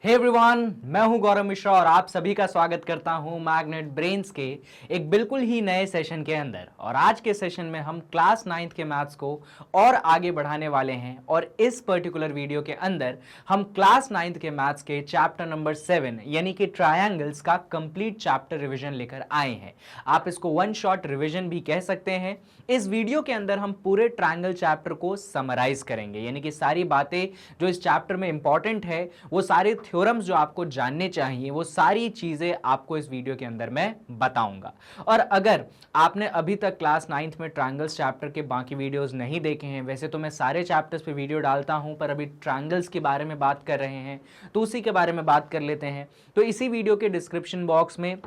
Hey everyone, मैं हूं गौरव मिश्रा और आप सभी का स्वागत करता हूं मैग्नेट ब्रेन्स के एक बिल्कुल ही नए सेशन के अंदर। और आज के सेशन में हम क्लास 9th के मैथ्स को और आगे बढ़ाने वाले हैं और इस पर्टिकुलर वीडियो के अंदर हम क्लास 9th के मैथ्स के चैप्टर नंबर 7 यानी कि ट्रायंगल्स का कंप्लीट चैप्टर रिवीजन लेकर आए हैं। आप इसको वन शॉट रिवीजन भी कह सकते हैं। इस वीडियो के अंदर हम पूरे ट्रायंगल चैप्टर को समराइज करेंगे, यानी कि सारी बातें जो इस चैप्टर में इंपॉर्टेंट है, वो सारे थ्योरम्स जो आपको जानने चाहिए, वो सारी चीजें आपको इस वीडियो के अंदर मैं बताऊंगा। और अगर आपने अभी तक क्लास 9th में ट्रायंगल्स चैप्टर के बाकी वीडियोस नहीं देखे हैं, वैसे तो मैं सारे चैप्टर्स पे वीडियो डालता हूं, पर अभी ट्रायंगल्स के बारे में बात कर रहे हैं तो उसी के बारे में बात कर लेते हैं। तो इसी वीडियो के डिस्क्रिप्शन बॉक्स में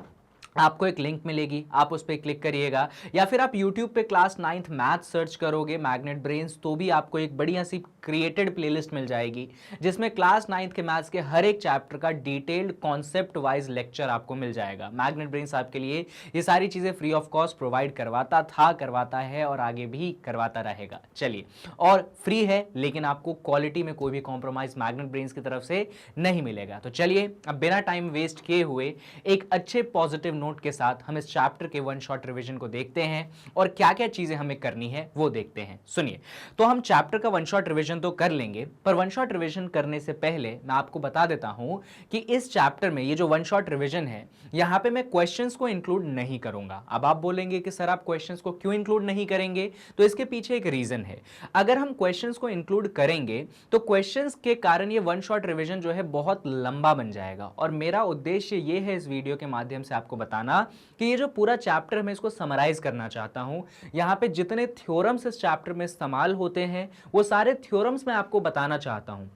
आपको एक लिंक मिलेगी, आप उस पर क्लिक करिएगा, या फिर आप YouTube पे क्लास 9th मैथ सर्च करोगे मैग्नेट ब्रेन्स, तो भी आपको एक बढ़िया सी क्रिएटेड प्लेलिस्ट मिल जाएगी जिसमें क्लास 9th के मैथ्स के हर एक चैप्टर का डिटेल्ड कॉन्सेप्ट वाइज लेक्चर आपको मिल जाएगा। मैग्नेट ब्रेन्स आपके लिए ये सारी चीजें फ्री ऑफ कॉस्ट प्रोवाइड करवाता था, करवाता है और आगे भी करवाता रहेगा। चलिए, और फ्री है लेकिन आपको क्वालिटी में कोई भी कॉम्प्रोमाइज मैग्नेट ब्रेन्स की तरफ से नहीं मिलेगा। तो चलिए, अब बिना टाइम वेस्ट किए हुए एक अच्छे पॉजिटिव नोट के साथ हम इस चैप्टर के वन शॉट रिवीजन को देखते हैं और क्या क्या चीजें हमें करनी है वो देखते हैं। सुनिए, तो हम चैप्टर का वन शॉट रिवीजन तो कर लेंगे, पर वन शॉट रिवीजन करने से पहले मैं आपको बता देता हूं कि इस चैप्टर में ये जो वन शॉट रिवीजन है, यहां पे मैं क्वेश्चंस को इंक्लूड नहीं करूंगा। अब आप बोलेंगे कि सर आप क्वेश्चंस को क्यों इंक्लूड नहीं करेंगे, तो इसके पीछे एक रीजन है। अगर हम क्वेश्चंस को इंक्लूड करेंगे तो क्वेश्चंस के कारण ये वन शॉट रिवीजन जो है बहुत लंबा बन जाएगा, और मेरा उद्देश्य ये है इस वीडियो के माध्यम से आपको बताना कि ये जो पूरा चैप्टर मैं इसको समराइज करना चाहता हूं। यहां पे जितने थ्योरम्स इस चैप्टर में इस्तेमाल होते हैं वो सारे थ्योरम्स मैं आपको बताना चाहता हूं।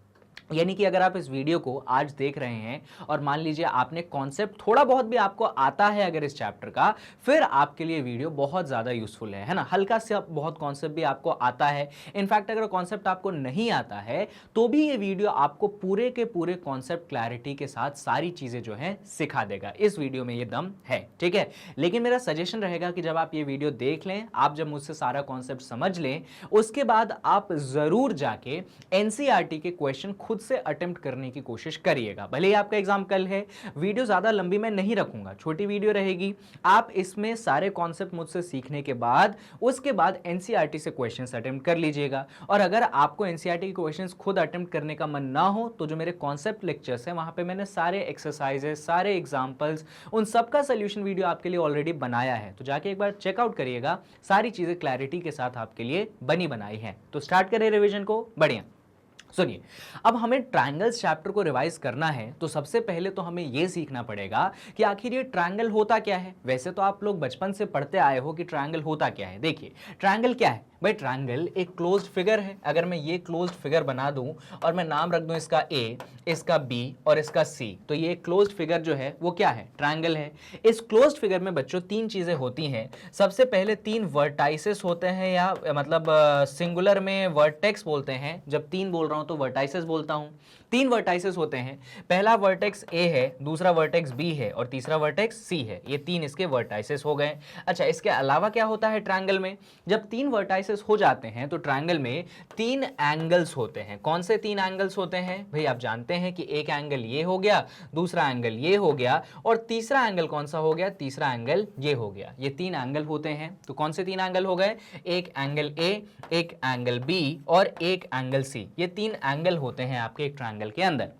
यानी कि अगर आप इस वीडियो को आज देख रहे हैं और मान लीजिए आपने कॉन्सेप्ट थोड़ा बहुत भी आपको आता है अगर इस चैप्टर का, फिर आपके लिए वीडियो बहुत ज़्यादा यूजफुल है ना। हल्का से बहुत कॉन्सेप्ट भी आपको आता है, इनफैक्ट अगर कॉन्सेप्ट आपको नहीं आता है तो भी ये वीडियो आपको पूरे के पूरे कॉन्सेप्ट क्लैरिटी के साथ सारी चीज़ें जो है सिखा देगा। इस वीडियो में ये दम है, ठीक है। लेकिन मेरा सजेशन रहेगा कि जब आप ये वीडियो देख लें, आप जब मुझसे सारा कॉन्सेप्ट समझ लें, उसके बाद आप ज़रूर जाके एनसीईआरटी के क्वेश्चन खुद से अटेम्प्ट करने की कोशिश करिएगा। भले ही आपका एग्जाम कल है, वीडियो ज्यादा लंबी मैं नहीं रखूंगा, छोटी वीडियो रहेगी। आप इसमें सारे कॉन्सेप्ट मुझसे सीखने के बाद उसके बाद एनसीईआरटी से क्वेश्चंस अटेम्प्ट कर लीजिएगा। और अगर आपको एनसीईआरटी के क्वेश्चंस खुद अटेम्प्ट करने का मन ना हो तो जो मेरे कॉन्सेप्ट लेक्चर्स हैं वहां पे मैंने सारे एक्सरसाइजेस, सारे एग्जांपल्स, उन सबका सोल्यूशन वीडियो आपके लिए ऑलरेडी बनाया है, तो जाके एक बार चेकआउट करिएगा। सारी चीजें क्लैरिटी के साथ आपके लिए बनी बनाई है। तो स्टार्ट करें रिवीजन को। बढ़िया, सुनिए, अब हमें ट्रायंगल्स चैप्टर को रिवाइज करना है तो सबसे पहले तो हमें यह सीखना पड़ेगा कि आखिर ये ट्रायंगल होता क्या है। वैसे तो आप लोग बचपन से पढ़ते आए हो कि ट्रायंगल होता क्या है। देखिए, ट्रायंगल क्या है भाई? ट्रायंगल एक क्लोज्ड फिगर है। अगर मैं ये क्लोज्ड फिगर बना दूं और मैं नाम रख दूं इसका ए, इसका बी और इसका सी, तो ये क्लोज्ड फिगर जो है वो क्या है? ट्रायंगल है। इस क्लोज्ड फिगर में बच्चों तीन चीजें होती हैं। सबसे पहले तीन वर्टाइसेस होते हैं, या मतलब सिंगुलर में वर्टेक्स बोलते हैं। जब तीन बोल रहा हूं तो वर्टाइसेस बोलता हूं। तीन वर्टाइसेस होते हैं। पहला वर्टेक्स ए है, दूसरा वर्टेक्स बी है और तीसरा वर्टेक्स सी है। ये तीन इसके वर्टाइसेस हो गए। अच्छा, इसके अलावा क्या होता है ट्रायंगल में? जब तीन वर्टाइसेस हो जाते हैं तो ट्रायंगल में तीन एंगल्स होते हैं। कौन से तीन एंगल्स होते हैं भाई? आप जानते हैं कि एक एंगल ये हो गया, दूसरा एंगल ये हो गया और तीसरा एंगल कौन सा हो गया? तीसरा एंगल ये हो गया। ये तीन एंगल होते हैं। तो कौन से तीन एंगल हो गए? एक एंगल ए, एक एंगल बी और एक एंगल सी। ये तीन एंगल होते हैं आपके एक ट्रायंगल के अंदर।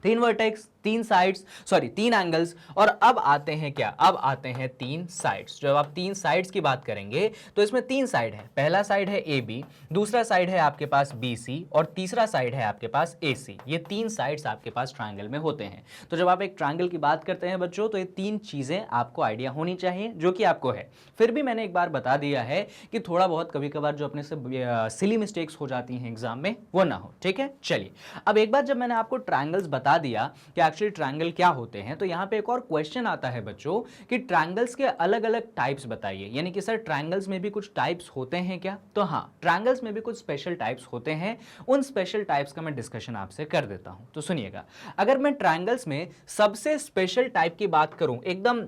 तीन वर्टेक्स, तीन साइड्स, सॉरी तीन एंगल्स, और अब आते हैं क्या? अब आते हैं तीन साइड्स। जब आप तीन साइड्स की बात करेंगे तो इसमें तीन साइड है। पहला साइड है ए बी, दूसरा साइड है आपके पास बी सी और तीसरा साइड है आपके पास ए सी। ये तीन साइड्स आपके पास ट्रायंगल में होते हैं। तो जब आप एक ट्रायंगल की बात करते हैं बच्चों, तो ये तीन चीजें आपको आइडिया होनी चाहिए, जो कि आपको है। फिर भी मैंने एक बार बता दिया है कि थोड़ा बहुत कभी कभार जो अपने से सिली मिस्टेक्स हो जाती हैं एग्जाम में, वो ना हो, ठीक है। चलिए, अब एक बार जब मैंने आपको ट्रायंगल्स बता दिया कि एक्चुअली ट्रायंगल क्या होते हैं, तो यहां पे एक और क्वेश्चन आता है बच्चों कि ट्रायंगल्स के अलग अलग टाइप्स बताइए। यानी कि सर ट्रायंगल्स में भी कुछ टाइप्स होते हैं क्या? तो हां, ट्रायंगल्स में भी कुछ स्पेशल टाइप्स होते हैं। उन स्पेशल टाइप्स का मैं डिस्कशन आपसे कर देता हूं। तो सुनिएगा, अगर मैं ट्रायंगल्स में सबसे स्पेशल टाइप की बात करूं, एकदम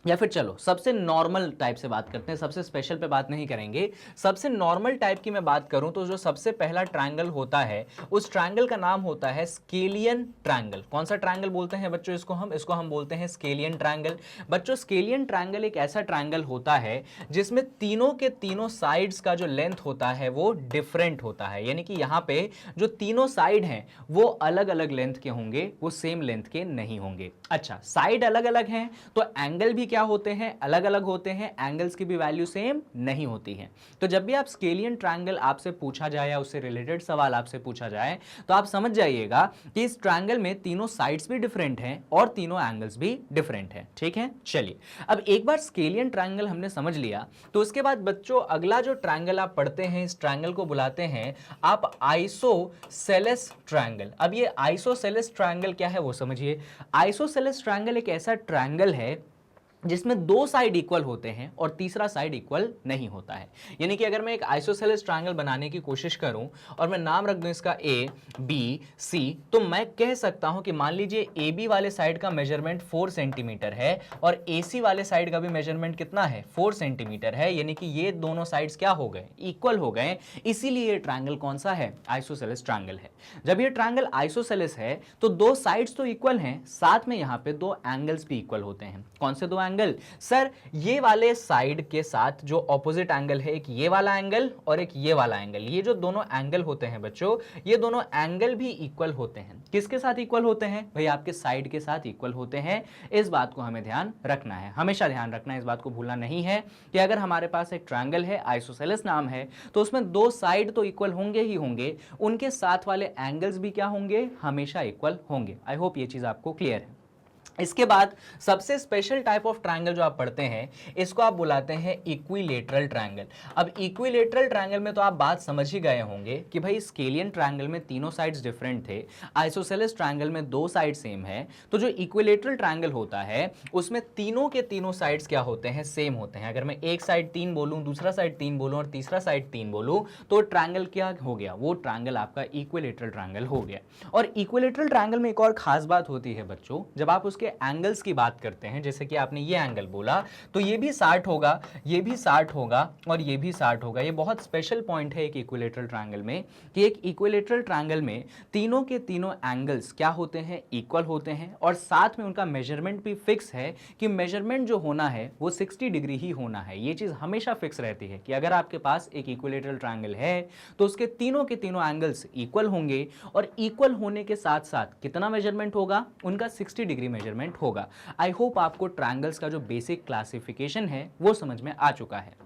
या फिर चलो सबसे नॉर्मल टाइप से बात करते हैं, सबसे स्पेशल पे बात नहीं करेंगे। सबसे नॉर्मल टाइप की मैं बात करूं तो जो सबसे पहला ट्रायंगल होता है उस ट्रायंगल का नाम होता है स्केलियन ट्रायंगल। कौन सा ट्रायंगल बोलते हैं बच्चों इसको हम बोलते हैं स्केलियन ट्रायंगल। बच्चों स्केलियन ट्रायंगल एक ऐसा ट्रायंगल होता है जिसमें तीनों के तीनों साइड्स का जो लेंथ होता है वो डिफरेंट होता है, यानी कि यहां पे जो तीनों साइड हैं वो अलग अलग लेंथ के होंगे, वो सेम लेंथ के नहीं होंगे। अच्छा, साइड अलग अलग हैं तो एंगल भी क्या होते हैं, अलग अलग होते हैं, एंगल्स की भी वैल्यू सेम नहीं होती है। तो जब भी आप स्केलियन ट्रायंगल आपसे पूछा जाए या उससे रिलेटेड सवाल आपसे पूछा जाए तो आप समझ जाइएगा कि इस ट्रायंगल में तीनों साइड्स भी डिफरेंट हैं और तीनों एंगल्स भी डिफरेंट हैं। ठीक है, चलिए अब एक बार स्केलियन ट्रायंगल हमने समझ लिया तो उसके बाद बच्चों अगला जो ट्रायंगल आप पढ़ते हैं इस ट्रायंगल को बुलाते हैं आप आइसोसेलेस ट्रायंगल। अब ये आइसोसेलेस ट्रायंगल क्या है वो समझिए। आइसोसेलेस ट्रायंगल एक ऐसा ट्रायंगल है जिसमें दो साइड इक्वल होते हैं और तीसरा साइड इक्वल नहीं होता है। यानी कि अगर मैं एक आइसोसेलेस ट्रायंगल बनाने की कोशिश करूं और मैं नाम रख दूं इसका ए बी सी, तो मैं कह सकता हूं कि मान लीजिए ए बी वाले साइड का मेजरमेंट 4 सेंटीमीटर है और ए सी वाले साइड का भी मेजरमेंट कितना है 4 सेंटीमीटर है, यानी कि ये दोनों साइड्स क्या हो गए इक्वल हो गए, इसीलिए ये ट्रायंगल कौन सा है आइसोसेलेस ट्रायंगल है। जब ये ट्रायंगल आइसोसेलेस है तो दो साइड्स तो इक्वल हैं, साथ में यहां पे दो एंगल्स भी इक्वल होते हैं। कौन से दो एंगल सर, ये वाले साइड के साथ जो ऑपोजिट एंगल है, एक ये वाला एंगल और एक ये वाला एंगल, ये जो दोनों एंगल होते हैं बच्चों ये दोनों एंगल भी इक्वल होते हैं। किसके साथ इक्वल होते हैं भाई, आपके साइड के साथ इक्वल होते हैं। इस बात को हमें ध्यान रखना है, हमेशा ध्यान रखना है, इस बात को भूलना नहीं है कि अगर हमारे पास एक ट्रायंगल है आइसोसेलेस नाम है तो उसमें दो साइड तो इक्वल होंगे ही होंगे, उनके साथ वाले एंगल्स भी क्या होंगे हमेशा इक्वल होंगे। आई होप ये चीज आपको क्लियर है। इसके बाद सबसे स्पेशल टाइप ऑफ ट्रायंगल जो आप पढ़ते हैं इसको आप बुलाते हैं इक्विलेटरल ट्रायंगल। अब इक्विलेटरल ट्रायंगल में तो आप बात समझ ही गए होंगे कि भाई स्केलियन ट्रायंगल में तीनों साइड्स डिफरेंट थे, आइसोसेलेस ट्रायंगल में दो साइड सेम है, तो जो इक्विलेटरल ट्रायंगल होता है उसमें तीनों के तीनों साइड्स क्या होते हैं सेम होते हैं। अगर मैं एक साइड 3 बोलूं, दूसरा साइड 3 बोलूं और तीसरा साइड 3 बोलूं तो ट्रायंगल क्या हो गया, वो ट्रायंगल आपका इक्विलेटरल ट्रायंगल हो गया। और इक्विलेटरल ट्रायंगल में एक और खास बात होती है बच्चों, जब आप उसके एंगल्स की बात करते हैं, जैसे कि आपने ये एंगल बोला तो ये भी 60 होगा, ये भी 60 होगा और ये भी 60 होगा। ये बहुत स्पेशल पॉइंट है एक इक्विलेटरल ट्रायंगल में कि एक इक्विलेटरल ट्रायंगल में तीनों के तीनों एंगल्स क्या होते हैं इक्वल होते हैं और साथ में उनका मेजरमेंट भी फिक्स है कि मेजरमेंट जो होना है वो 60 डिग्री ही होना है। ये चीज हमेशा फिक्स रहती है कि अगर आपके पास एक इक्विलेटरल ट्रायंगल है तो उसके तीनों के तीनों एंगल्स इक्वल होंगे और इक्वल होने के साथ साथ कितना मेजरमेंट होगा उनका 60 डिग्री मेजरमेंट होगा। आई होप आपको ट्रायंगल्स का जो बेसिक क्लासिफिकेशन है वो समझ में आ चुका है।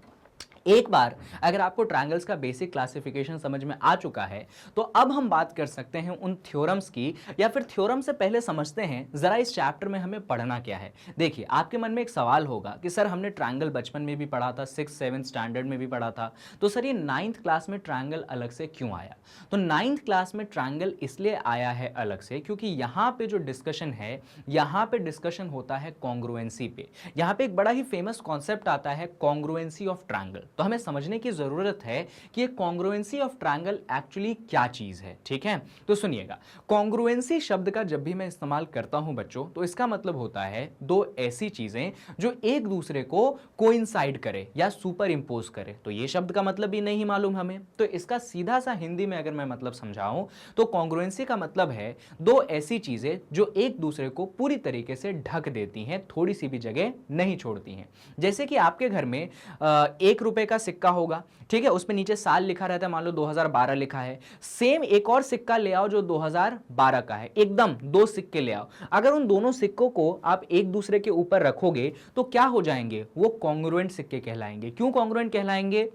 एक बार अगर आपको ट्रायंगल्स का बेसिक क्लासिफिकेशन समझ में आ चुका है तो अब हम बात कर सकते हैं उन थ्योरम्स की, या फिर थ्योरम से पहले समझते हैं जरा इस चैप्टर में हमें पढ़ना क्या है। देखिए आपके मन में एक सवाल होगा कि सर हमने ट्रायंगल बचपन में भी पढ़ा था, 6-7 स्टैंडर्ड में भी पढ़ा था, तो सर ये 9th क्लास में ट्रायंगल अलग से क्यों आया। तो 9th क्लास में ट्रायंगल इसलिए आया है अलग से क्योंकि यहाँ पे जो डिस्कशन है, यहाँ पे डिस्कशन होता है कॉन्ग्रुएंसी पे। यहाँ पे एक बड़ा ही फेमस कॉन्सेप्ट आता है कॉन्ग्रुएंसी ऑफ ट्रायंगल। तो हमें समझने की जरूरत है कि ये कॉन्ग्रुएंसी ऑफ ट्रायंगल एक्चुअली क्या चीज है। ठीक है, तो सुनिएगा, कॉन्ग्रुएंसी शब्द का जब भी मैं इस्तेमाल करता हूं बच्चों तो इसका मतलब होता है दो ऐसी चीजें जो एक दूसरे को कोइंसाइड करे या सुपर इंपोज करे। तो ये शब्द का मतलब भी नहीं मालूम हमें, तो इसका सीधा सा हिंदी में अगर मैं मतलब समझाऊं तो कॉन्ग्रुएंसी का मतलब है दो ऐसी चीजें जो एक दूसरे को पूरी तरीके से ढक देती हैं, थोड़ी सी भी जगह नहीं छोड़ती हैं। जैसे कि आपके घर में 1 रुपए का सिक्का होगा, ठीक है, उसमें नीचे साल लिखा रहता है, मान लो 2012 लिखा है। सेम एक और सिक्का ले आओ जो 2012 का है, एकदम दो सिक्के ले आओ। अगर उन दोनों सिक्कों को आप एक दूसरे के ऊपर रखोगे तो क्या हो जाएंगे, वो कॉन्ग्रुएंट सिक्के कहलाएंगे। क्यों कॉन्ग्रुएंट कहलाएंगे,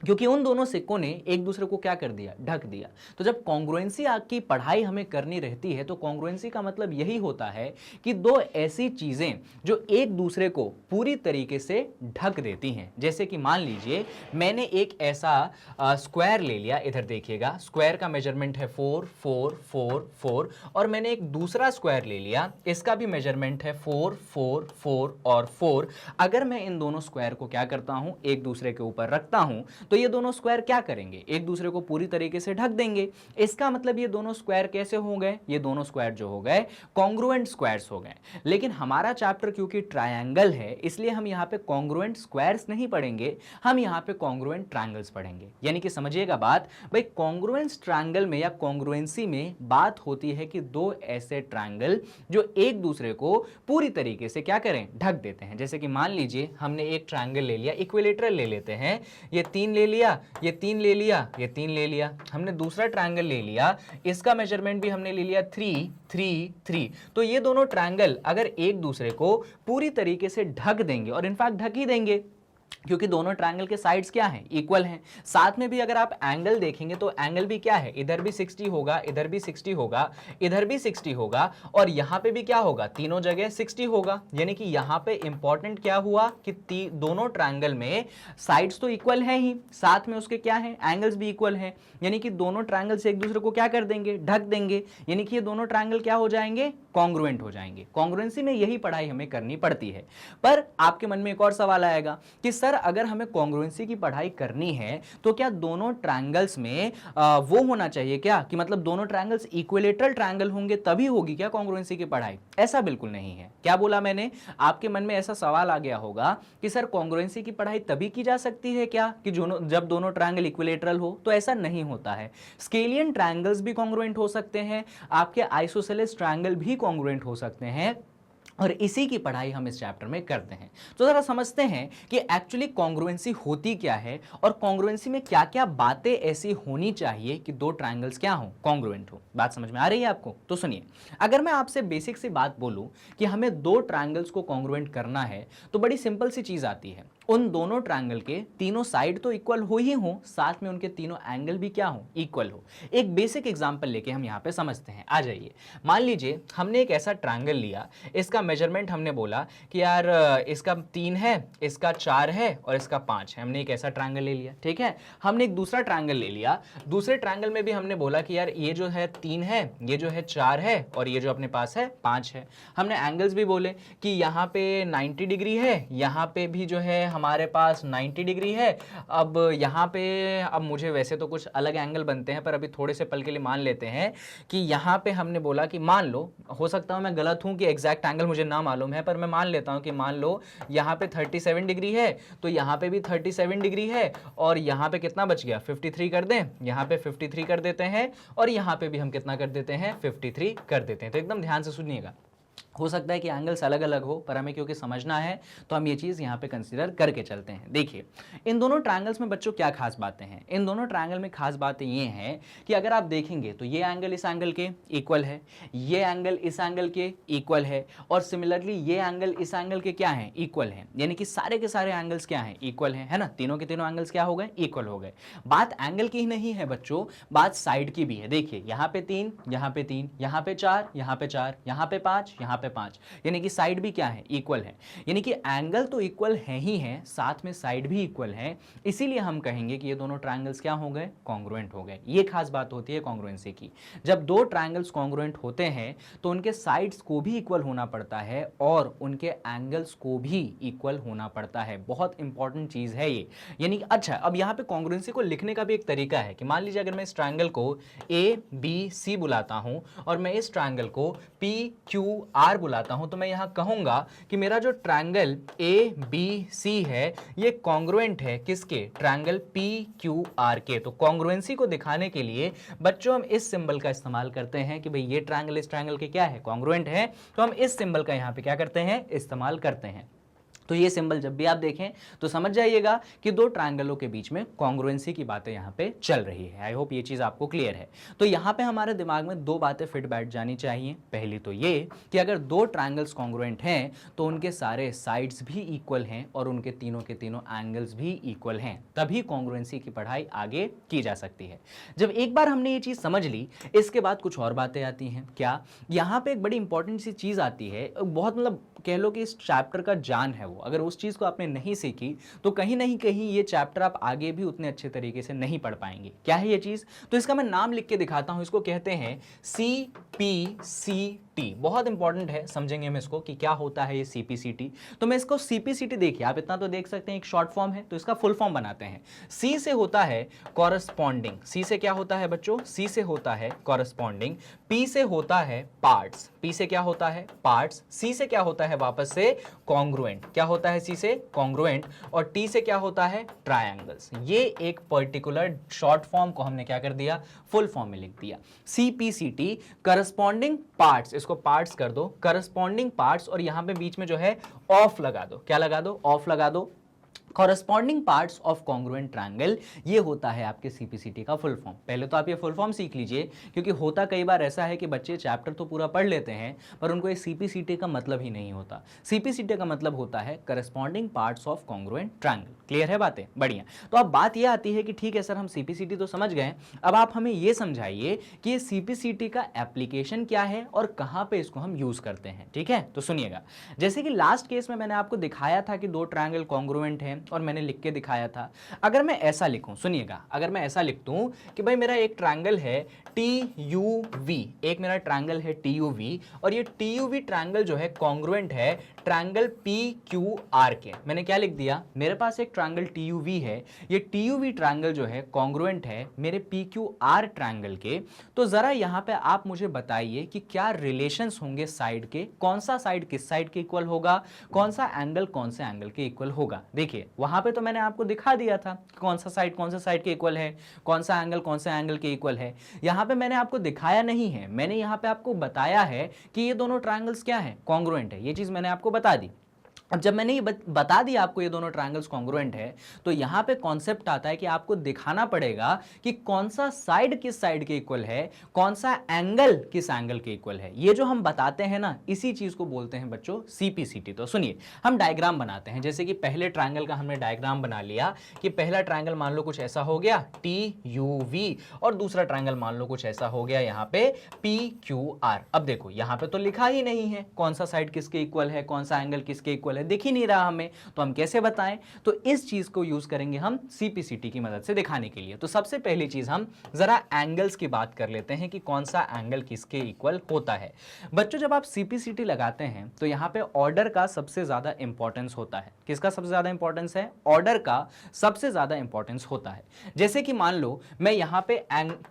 क्योंकि उन दोनों सिक्कों ने एक दूसरे को क्या कर दिया, ढक दिया। तो जब कॉन्ग्रुएंसी की पढ़ाई हमें करनी रहती है तो कॉन्ग्रुएंसी का मतलब यही होता है कि दो ऐसी चीजें जो एक दूसरे को पूरी तरीके से ढक देती हैं। जैसे कि मान लीजिए मैंने एक ऐसा स्क्वायर ले लिया, इधर देखिएगा, स्क्वायर का मेजरमेंट है 4 4 4 4 और मैंने एक दूसरा स्क्वायर ले लिया, इसका भी मेजरमेंट है 4 4 4 और 4। अगर मैं इन दोनों स्क्वायर को क्या करता हूं, एक दूसरे के ऊपर रखता हूं तो ये दोनों स्क्वायर क्या करेंगे, एक दूसरे को पूरी तरीके से ढक देंगे। इसका मतलब ये दोनों स्क्वायर कैसे हो गए, ये दोनों स्क्वायर जो हो गए कॉन्ग्रुएंट स्क्वायर्स हो गए। लेकिन हमारा चैप्टर क्योंकि ट्रायंगल है, इसलिए हम यहाँ पे कॉन्ग्रुएंट स्क्वायर्स नहीं पढ़ेंगे, हम यहाँ पे कॉन्ग्रुएंट ट्रायंगल्स पढ़ेंगे। यानी कि समझिएगा बात, भाई कॉन्ग्रुएंस ट्रायंगल में या कॉन्ग्रुएंसी में बात होती है कि दो ऐसे ट्रायंगल जो एक दूसरे को पूरी तरीके से क्या करें, ढक देते हैं। जैसे कि मान लीजिए हमने एक ट्रायंगल ले लिया, इक्विलेटरल ले लेते हैं, ये 3 ले लिया, ये 3 ले लिया, ये 3 ले लिया। हमने दूसरा ट्रायंगल ले लिया, इसका मेजरमेंट भी हमने ले लिया 3 3 3। तो ये दोनों ट्रायंगल अगर एक दूसरे को पूरी तरीके से ढक देंगे, और इनफैक्ट ढक ही देंगे क्योंकि दोनों ट्रायंगल के साइड्स क्या हैं, इक्वल हैं। साथ में भी अगर आप एंगल देखेंगे तो एंगल भी क्या है, इधर भी 60 होगा, इधर भी 60 होगा, इधर भी 60 होगा, और यहां पे भी क्या होगा, तीनों जगह 60 होगा। यानी कि यहां पे इंपॉर्टेंट क्या हुआ कि दोनों ट्रायंगल में साइड्स तो इक्वल हैं ही, साथ में उसके क्या है, एंगल्स भी इक्वल हैं। यानी कि दोनों ट्रायंगल से एक दूसरे को क्या कर देंगे, ढक देंगे। यानी कि ये दोनों ट्रायंगल क्या हो जाएंगे, कॉन्ग्रुएंट हो जाएंगे। कॉन्ग्रुएंसी में यही पढ़ाई हमें करनी पड़ती है। पर आपके मन में एक और सवाल आएगा कि सर अगर हमें कॉन्ग्रुएंसी की पढ़ाई करनी है तो क्या दोनों ट्रायंगल्स में वो होना चाहिए क्या, कि मतलब दोनों ट्रायंगल्स इक्विलेटरल ट्रायंगल होंगे तभी होगी क्या कॉन्ग्रुएंसी की पढ़ाई? ऐसा बिल्कुल नहीं है। क्या बोला मैंने, आपके मन में ऐसा सवाल आ गया होगा कि सर कॉन्ग्रुएंसी की पढ़ाई तभी की जा सकती है क्या कि जब दोनों ट्रायंगल इक्विलेटरल हो? तो ऐसा नहीं होता है। स्केलियन ट्रायंगल्स भी कॉन्ग्रुएंट हो सकते हैं, आपके आइसोसेलेस ट्रायंगल भी कॉन्ग्रुएंट हो सकते हैं, और इसी की पढ़ाई हम इस चैप्टर में करते हैं। तो जरा समझते हैं कि एक्चुअली कॉन्ग्रुएंसी होती क्या है, और कॉन्ग्रुएंसी में क्या क्या बातें ऐसी होनी चाहिए कि दो ट्रायंगल्स क्या हो, कॉन्ग्रुएंट हो। बात समझ में आ रही है आपको? तो सुनिए, अगर मैं आपसे बेसिक सी बात बोलूं कि हमें दो ट्रायंगल्स को कॉन्ग्रुएंट करना है, तो बड़ी सिंपल सी चीज आती है, उन दोनों ट्रायंगल के तीनों साइड तो इक्वल हो ही हो, साथ में उनके तीनों एंगल भी क्या हो, इक्वल हो। एक बेसिक एग्जांपल लेके हम यहाँ पे समझते हैं। आ जाइए, मान लीजिए हमने एक ऐसा ट्रायंगल लिया, इसका मेजरमेंट हमने बोला कि यार इसका 3 है, इसका 4 है और इसका 5 है। हमने एक ऐसा ट्रायंगल ले लिया, ठीक है। हमने एक दूसरा ट्रायंगल ले लिया, दूसरे ट्रायंगल में भी हमने बोला कि यार ये जो है 3 है, ये जो है 4 है, और ये जो अपने पास है 5 है। हमने एंगल्स भी बोले कि यहाँ पे 90 डिग्री है, यहाँ पे भी जो है हमारे पास 90 डिग्री है। अब यहाँ पे, अब मुझे वैसे तो कुछ अलग एंगल बनते हैं, पर अभी थोड़े से पल के लिए मान लेते हैं कि यहाँ पे हमने बोला कि मान लो, हो सकता हूँ मैं गलत हूँ कि एग्जैक्ट एंगल मुझे ना मालूम है, पर मैं मान लेता हूँ कि मान लो यहाँ पे 37 डिग्री है, तो यहाँ पे भी 37 डिग्री है, और यहाँ पे कितना बच गया, 53 कर दें, यहाँ पे 53 कर देते हैं, और यहाँ पे भी हम कितना कर देते हैं, 53 कर देते हैं। तो एकदम ध्यान से सुनिएगा, हो सकता है कि एंगल्स अलग अलग हो, पर हमें क्योंकि समझना है तो हम ये चीज़ यहाँ पे कंसीडर करके चलते हैं। देखिए, इन दोनों ट्रायंगल्स में बच्चों क्या खास बातें हैं, इन दोनों ट्रायंगल में खास बातें ये हैं कि अगर आप देखेंगे तो ये एंगल इस एंगल के इक्वल है, ये एंगल इस एंगल के इक्वल है, और सिमिलरली ये एंगल इस एंगल के क्या है, इक्वल है। यानी कि सारे के सारे एंगल्स क्या हैं, इक्वल है ना। तीनों के तीनों एंगल्स क्या हो गए, इक्वल हो गए। बात एंगल की ही नहीं है बच्चों, बात साइड की भी है। देखिए, यहाँ पे 3, यहाँ पे 3, यहाँ पे 4, यहाँ पे 4, यहाँ पे 5, यहाँ पे 5, यानी कि साइड भी क्या है, इक्वल है। यानी कि एंगल तो इक्वल है ही है, साथ में साइड भी इक्वल है। इसीलिए हम कहेंगे कि ये दोनों ट्रायंगल्स क्या हो गए, कॉन्ग्रुएंट हो गए। ये खास बात होती है कॉन्ग्रुएंसी की। जब दो ट्रायंगल्स कॉन्ग्रुएंट होते हैं तो उनके साइड्स को भी इक्वल होना पड़ता है, और उनके एंगल्स को भी इक्वल होना पड़ता है। बहुत इंपॉर्टेंट चीज है ये। यानी कि अच्छा, अब यहाँ पे कॉन्ग्रुएंसी को लिखने का भी एक तरीका है कि मान लीजिए अगर मैं इस ट्रायंगल को ABC बुलाता हूं, और मैं इस ट्रायंगल को PQR बुलाता हूं, तो मैं यहां कहूंगा कि मेरा जो ट्रायंगल ABC है ये कॉन्ग्रुएंट है किसके, ट्रायंगल PQR के। तो कॉन्ग्रुएंसी को दिखाने के लिए बच्चों हम इस सिंबल का इस्तेमाल करते हैं कि भाई ये ट्रायंगल इस ट्रायंगल के क्या है, कॉन्ग्रुएंट है। तो हम इस सिंबल का यहां पे क्या करते हैं, इस्तेमाल करते हैं। तो ये सिंबल जब भी आप देखें तो समझ जाइएगा कि दो ट्रायंगलों के बीच में कॉन्ग्रुएंसी की बातें यहाँ पे चल रही है। आई होप ये चीज़ आपको क्लियर है। तो यहाँ पे हमारे दिमाग में दो बातें फिट बैठ जानी चाहिए। पहली तो ये कि अगर दो ट्रायंगल्स कॉन्ग्रुएंट हैं तो उनके सारे साइड्स भी इक्वल हैं और उनके तीनों के तीनों एंगल्स भी इक्वल हैं, तभी कॉन्ग्रुएंसी की पढ़ाई आगे की जा सकती है। जब एक बार हमने ये चीज़ समझ ली, इसके बाद कुछ और बातें आती हैं। क्या, यहाँ पे एक बड़ी इंपॉर्टेंट सी चीज़ आती है, बहुत मतलब कह लो कि इस चैप्टर का जान है वो। अगर उस चीज़ को आपने नहीं सीखी तो कहीं नहीं कहीं ये चैप्टर आप आगे भी उतने अच्छे तरीके से नहीं पढ़ पाएंगे। क्या है ये चीज़? तो इसका मैं नाम लिख के दिखाता हूं। इसको कहते हैं CPC टी। बहुत इंपॉर्टेंट है, समझेंगे हम इसको कि क्या होता है ये सीपीसीटी। तो मैं इसको सीपीसीटी देखिए, आप इतना तो देख सकते हैं एक शॉर्ट फॉर्म है, तो इसका फुल फॉर्म बनाते हैं। सी से होता है कॉरस्पॉन्डिंग, सी से क्या होता है बच्चों, सी से होता है कॉरस्पॉन्डिंग, पी से होता है पार्ट्स, पी से क्या होता है पार्ट्स, सी से क्या होता है वापस से कॉन्ग्रुएंट, क्या होता है सी से कॉन्ग्रुएंट, और टी से क्या होता है ट्रायंगल्स। ये एक पर्टिकुलर शॉर्ट फॉर्म को हमने क्या कर दिया, फुल फॉर्म में लिख दिया, सीपीसीटी करस्पॉन्डिंग पार्ट्स। इसको पार्ट्स कर दो, करस्पॉन्डिंग पार्ट्स, और यहां पे बीच में जो है ऑफ लगा दो, क्या लगा दो, ऑफ लगा दो, corresponding parts of congruent triangle. ये होता है आपके सीपीसीटी का फुल फॉर्म। पहले तो आप ये फुल फॉर्म सीख लीजिए, क्योंकि होता कई बार ऐसा है कि बच्चे चैप्टर तो पूरा पढ़ लेते हैं पर उनको ये सीपीसीटी का मतलब ही नहीं होता। सीपीसीटी का मतलब होता है corresponding parts of congruent triangle. Clear है बातें, बढ़िया। तो अब बात यह आती है कि ठीक है सर, हम सीपीसीटी तो समझ गए, अब आप हमें ये समझाइए कि ये सीपीसीटी का एप्लीकेशन क्या है और कहां पे इसको हम यूज करते हैं। ठीक है, तो सुनिएगा, जैसे कि लास्ट केस में मैंने आपको दिखाया था कि दो ट्रायंगल कॉन्ग्रुएंट हैं और मैंने लिख के दिखाया था। अगर मैं ऐसा लिखूं, सुनिएगा, अगर मैं ऐसा लिख दूं कि भाई मेरा एक ट्रायंगल है TUV, एक मेरा ट्रायंगल है TUV, और ये TUV ट्रायंगल जो है कॉन्ग्रुएंट है ट्रायंगल PQR के। मैंने क्या लिख दिया, मेरे पास एक ट्रायंगल TUV है, ये TUV ट्रायंगल जो है कॉन्ग्रुएंट है मेरे PQR ट्रायंगल के। तो जरा यहां पे आप मुझे बताइए कि क्या रिलेशंस होंगे साइड के, कौन सा साइड किस साइड के इक्वल होगा, कौन सा एंगल कौन से एंगल के इक्वल होगा। देखिए वहां पे तो मैंने आपको दिखा दिया था कौन सा साइड कौन सा साइड के इक्वल है, कौन सा एंगल कौन से एंगल के इक्वल है। यहां पे मैंने आपको दिखाया नहीं है, मैंने यहां पे आपको बताया है कि ये दोनों ट्रायंगल्स क्या है, कॉन्ग्रुएंट है। ये चीज मैंने आपको बता दी। अब जब मैंने ये बता दिया आपको ये दोनों ट्रायंगल्स कॉन्ग्रुएंट है, तो यहां पे कॉन्सेप्ट आता है कि आपको दिखाना पड़ेगा कि कौन सा साइड किस साइड के इक्वल है, कौन सा एंगल किस एंगल के इक्वल है। ये जो हम बताते हैं ना, इसी चीज को बोलते हैं बच्चों सीपीसीटी। तो सुनिए, हम डायग्राम बनाते हैं। जैसे कि पहले ट्रायंगल का हमने डायग्राम बना लिया कि पहला ट्रायंगल मान लो कुछ ऐसा हो गया TUV, और दूसरा ट्रायंगल मान लो कुछ ऐसा हो गया यहाँ पे PQR। अब देखो यहाँ पे तो लिखा ही नहीं है कौन सा साइड किसके इक्वल है, कौन सा एंगल किसके इक्वल है, दिख ही नहीं रहा हमें, तो हम कैसे बताएं। तो इस चीज को यूज करेंगे हम सीपीसीटी की मदद से दिखाने के लिए। तो सबसे पहली चीज हम जरा एंगल्स की बात कर लेते हैं कि कौन सा एंगल किसके इक्वल होता है। बच्चों जब आप सीपीसीटी लगाते हैं तो यहां पे ऑर्डर का सबसे ज्यादा इंपॉर्टेंस होता है। किसका सबसे ज्यादा इंपॉर्टेंस है, ऑर्डर का सबसे ज्यादा इंपॉर्टेंस होता है। जैसे कि मान लो मैं यहां पे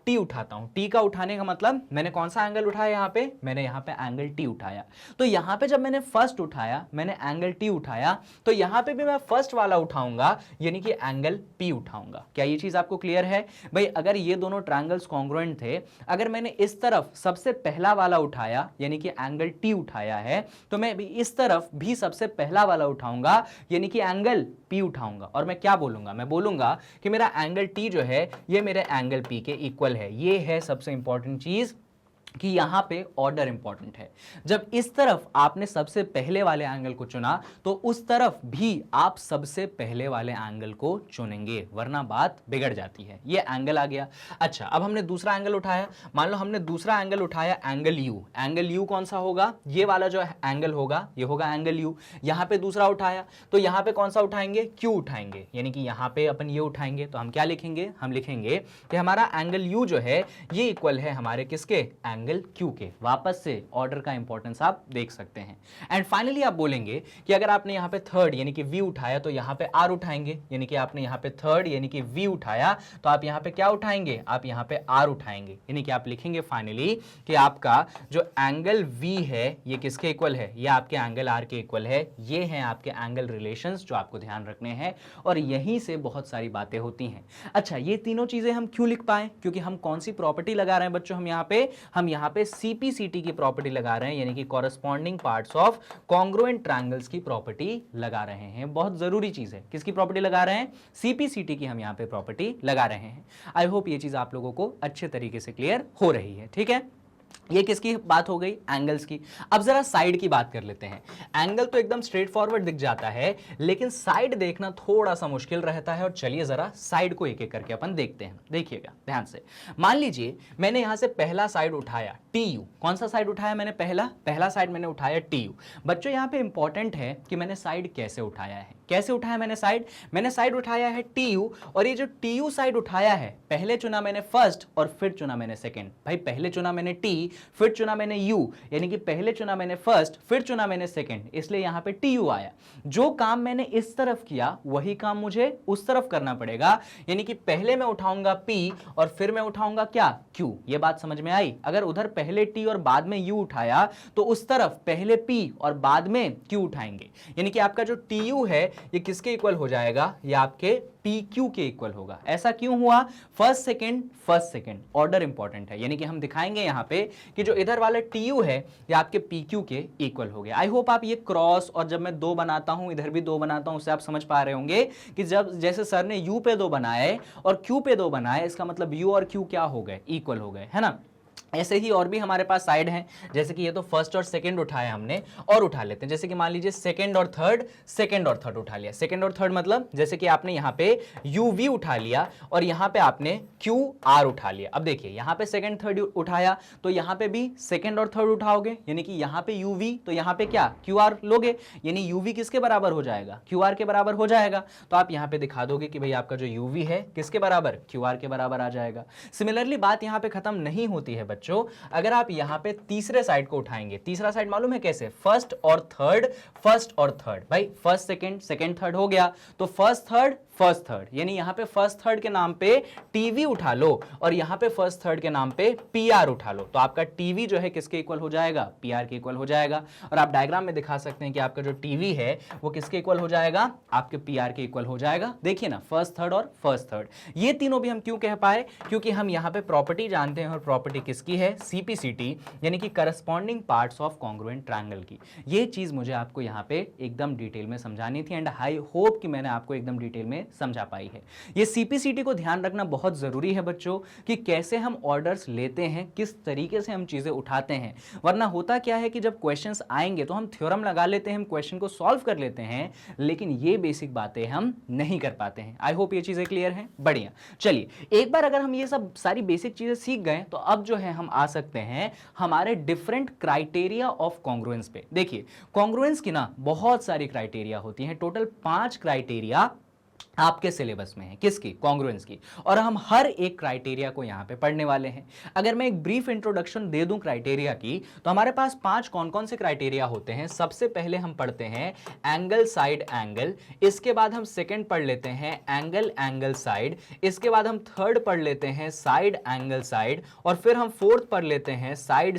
टी उठाता हूं, टी का उठाने का मतलब मैंने कौन सा एंगल उठाया, यहां पे मैंने यहां पे एंगल टी उठाया। तो यहां पे जब मैंने फर्स्ट उठाया, मैंने एंगल टी उठाया, तो यहां पे भी मैं फर्स्ट वाला उठाऊंगा, यानी कि एंगल पी उठाऊंगा। क्या ये चीज आपको क्लियर है भाई। अगर ये दोनों ट्रायंगल्स कॉन्ग्रुएंट थे, अगर मैंने इस तरफ सबसे पहला वाला उठाया यानी कि एंगल टी उठाया है, तो मैं भी इस तरफ भी सबसे पहला वाला उठाऊंगा यानी कि एंगल पी उठाऊंगा। और मैं क्या बोलूंगा, मैं बोलूंगा कि मेरा एंगल टी जो है ये मेरे एंगल पी के इक्वल है। ये है सबसे इंपॉर्टेंट चीज कि यहां पे ऑर्डर इंपॉर्टेंट है। जब इस तरफ आपने सबसे पहले वाले एंगल को चुना, तो उस तरफ भी आप सबसे पहले वाले एंगल को चुनेंगे, वरना बात बिगड़ जाती है। ये एंगल आ गया। अच्छा, अब हमने दूसरा एंगल उठाया, मान लो हमने दूसरा एंगल उठाया एंगल यू। एंगल यू कौन सा होगा, ये वाला जो एंगल होगा ये होगा एंगल यू। यहां पे दूसरा उठाया, तो यहां पे कौन सा उठाएंगे, क्यू उठाएंगे, यानी कि यहां पे अपन ये उठाएंगे। तो हम क्या लिखेंगे, हम लिखेंगे कि हमारा एंगल यू जो है ये इक्वल है हमारे किसके, एंगल क्यू के। वापस से ऑर्डर का इंपॉर्टेंस आप देख सकते हैं। एंड फाइनली आप बोलेंगे कि अगर आपने यहां पे थर्ड यानी कि वी उठाया, तो यहां पे आर उठाएंगे, यानी कि आपने यहां पे थर्ड यानी कि वी उठाया, तो आप यहां पे क्या उठाएंगे, आप यहां पे आर उठाएंगे, यानी कि आप लिखेंगे फाइनली कि आपका जो एंगल वी है ये किसके इक्वल है, ये आपके एंगल आर के इक्वल है। ये हैं आपके एंगल रिलेशंस जो आपको ध्यान रखने हैं, और यहीं से बहुत सारी बातें होती हैं। अच्छा, ये तीनों चीजें हम क्यों लिख पाए, क्योंकि हम कौन सी प्रॉपर्टी लगा रहे हैं बच्चों, हम यहां पे सीपीसीटी की प्रॉपर्टी लगा रहे हैं, यानी कि corresponding parts of congruent triangles की प्रॉपर्टी लगा रहे हैं। बहुत जरूरी चीज है, किसकी प्रॉपर्टी लगा रहे हैं, सीपीसीटी की हम यहां पे प्रॉपर्टी लगा रहे हैं। आई होप ये चीज आप लोगों को अच्छे तरीके से क्लियर हो रही है। ठीक है, ये किसकी बात हो गई, एंगल्स की। अब जरा साइड की बात कर लेते हैं। एंगल तो एकदम स्ट्रेट फॉरवर्ड दिख जाता है, लेकिन साइड देखना थोड़ा सा मुश्किल रहता है। और चलिए जरा साइड को एक एक करके अपन देखते हैं। देखिएगा ध्यान से, मान लीजिए मैंने यहां से पहला साइड उठाया TU। कौन सा साइड उठाया मैंने, पहला साइड मैंने उठाया TU। बच्चों यहां पे इंपॉर्टेंट है कि मैंने साइड कैसे उठाया है। कैसे उठाया मैंने साइड उठाया है TU, और ये जो TU साइड उठाया है, पहले चुना मैंने फर्स्ट और फिर चुना मैंने सेकंड। भाई पहले चुना मैंने T, फिर चुना मैंने U, यानी कि पहले चुना मैंने फर्स्ट, फिर चुना मैंने सेकंड, इसलिए यहां पे TU आया। जो काम मैंने इस तरफ किया वही काम मुझे उस तरफ करना पड़ेगा, यानी कि पहले मैं उठाऊंगा P और फिर मैं उठाऊंगा क्या, Q। ये बात समझ में आई? अगर उधर पहले T और बाद में U उठाया तो उस तरफ पहले P और बाद में Q उठाएंगे, यानी कि आपका जो TU है ये किसके इक्वल हो जाएगा, ये आपके PQ के इक्वल होगा। ऐसा क्यों हुआ? फर्स्ट सेकंड, ऑर्डर इंपॉर्टेंट है, यानी कि हम दिखाएंगे यहां पे कि जो इधर वाला TU है ये आपके PQ के इक्वल हो गया। आई होप आप ये क्रॉस, और जब मैं 2 बनाता हूं इधर भी 2 बनाता हूं, उससे आप समझ पा रहे होंगे कि जब जैसे सर ने U पे 2 बनाए और Q पे 2 बनाए, इसका मतलब U और Q क्या हो गए, इक्वल हो गए, है ना। ऐसे ही और भी हमारे पास साइड हैं, जैसे कि ये तो फर्स्ट और सेकंड उठाया हमने, और उठा लेते हैं। जैसे कि मान लीजिए सेकंड और थर्ड उठा लिया। सेकंड और थर्ड मतलब जैसे कि आपने यहाँ पे UV उठा लिया और यहाँ पे आपने QR उठा लिया। अब देखिए यहाँ पे सेकंड थर्ड उठाया तो यहाँ पे भी सेकंड और थर्ड उठाओगे, यानी कि यहाँ पे UV तो यहाँ पे क्या QR लोगे, यानी UV किसके बराबर हो जाएगा, QR के बराबर हो जाएगा। तो आप यहाँ पे दिखा दोगे कि भाई आपका जो UV है किसके बराबर, QR के बराबर आ जाएगा। सिमिलरली बात यहाँ पे खत्म नहीं होती है बच्चों, अगर आप यहां पे तीसरे साइड को उठाएंगे, तीसरा साइड मालूम है कैसे, फर्स्ट और थर्ड, भाई फर्स्ट सेकंड थर्ड हो गया, तो फर्स्ट थर्ड, यानी यहां पे फर्स्ट थर्ड के नाम पे TV उठा लो और यहां पे फर्स्ट थर्ड के नाम पे PR उठा लो, तो आपका TV जो है किसके इक्वल हो जाएगा, PR के इक्वल हो जाएगा। और आप डायग्राम में दिखा सकते हैं कि आपका जो TV है वो किसके इक्वल हो जाएगा, आपके PR के इक्वल हो जाएगा। देखिए ना, फर्स्ट थर्ड, ये तीनों भी हम क्यों कह पाए, क्योंकि हम यहां पे प्रॉपर्टी जानते हैं, और प्रॉपर्टी किसकी है, CPCT, यानी कि corresponding parts of congruent triangle की। ये चीज मुझे आपको यहाँ पे एकदम डिटेल में समझानी थी, एंड आई होप कि मैंने आपको एकदम डिटेल में समझा पाई है। ये CPCT को ध्यान रखना बहुत जरूरी है बच्चों, कि कैसे हम ऑर्डर्स लेते हैं, किस तरीके से हम चीजें उठाते हैं। वरना होता क्या है कि जब क्वेश्चंस आएंगे तो हम थ्योरम लगा लेते हैं, हम क्वेश्चन को सॉल्व कर लेते हैं, लेकिन ये बेसिक बातें हम नहीं कर पाते हैं। आई होप ये चीजें क्लियर हैं। बढ़िया, चलिए एक बार अगर हम ये सब सारी बेसिक चीजें सीख गए तो अब जो है हम आ सकते हैं हमारे डिफरेंट क्राइटेरिया ऑफ कॉन्ग्रुएंस पे। देखिए कॉन्ग्रुएंस की ना बहुत सारी क्राइटेरिया होती हैं, टोटल 5 क्राइटेरिया आपके सिलेबस में है, किसकी, कॉन्ग्रुएंस की, और हम हर एक क्राइटेरिया को यहां पे पढ़ने वाले हैं। अगर मैं एक ब्रीफ इंट्रोडक्शन दे दूं क्राइटेरिया की, तो हमारे पास 5 कौन कौन से क्राइटेरिया होते हैं। सबसे पहले हम पढ़ते हैं एंगल साइड एंगल, इसके बाद हम सेकंड पढ़ लेते हैं एंगल साइड, इसके बाद हम थर्ड पढ़ लेते हैं साइड एंगल साइड, और फिर हम फोर्थ पढ़ लेते हैं साइड,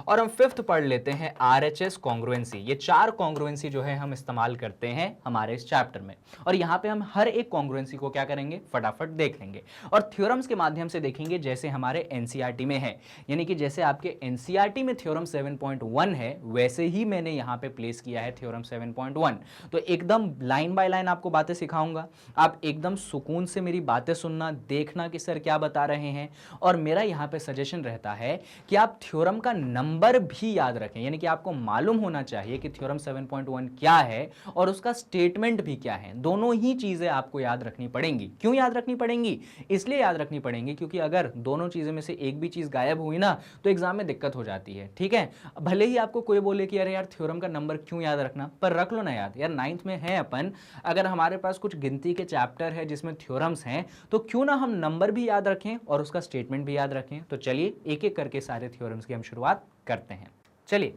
और हम फिफ्थ पढ़ लेते हैं RHS कॉन्ग्रुएंसी। ये 4 कॉन्ग्रुएंसी जो है हम इस्तेमाल करते हैं हमारे इस चैप्टर में, और यहां पे हम हर एक कॉन्ग्रुएंसी को क्या करेंगे, फटाफट देख लेंगे, और थ्योरम्स के माध्यम से देखेंगे, जैसे हमारे NCERT में है। यानी कि जैसे आपके NCERT में थ्योरम 7.1 है, वैसे ही मैंने यहां पे प्लेस किया है थ्योरम 7.1। तो एकदम लाइन बाय लाइन आपको बातें सिखाऊंगा, आप एकदम सुकून से मेरी बातें सुनना, देखना कि सर क्या बता रहे हैं। और मेरा यहां पे सजेशन रहता है कि आप थ्योरम का नंबर भी याद रखें, यानी कि आपको मालूम होना चाहिए कि थ्योरम 7.1 क्या है और उसका स्टेटमेंट भी क्या है। दोनों ही चीजें आपको याद रखनी पड़ेंगी। क्यों याद रखनी पड़ेंगी? इसलिए याद रखनी पड़ेंगी क्योंकि अगर दोनों चीजें में से एक भी चीज गायब हुई ना तो एग्जाम में दिक्कत हो जाती है। ठीक है, भले ही आपको कोई बोले कि अरे यार थ्योरम का नंबर क्यों याद रखना, पर रख लो ना याद, यार 9th में है अपन, अगर हमारे पास कुछ गिनती के चैप्टर है जिसमें थ्योरम्स हैं, तो क्यों ना हम नंबर भी याद रखें और उसका स्टेटमेंट भी याद रखें। तो चलिए एक एक करके सारे थ्योरम्स की हम शुरुआत करते हैं। चलिए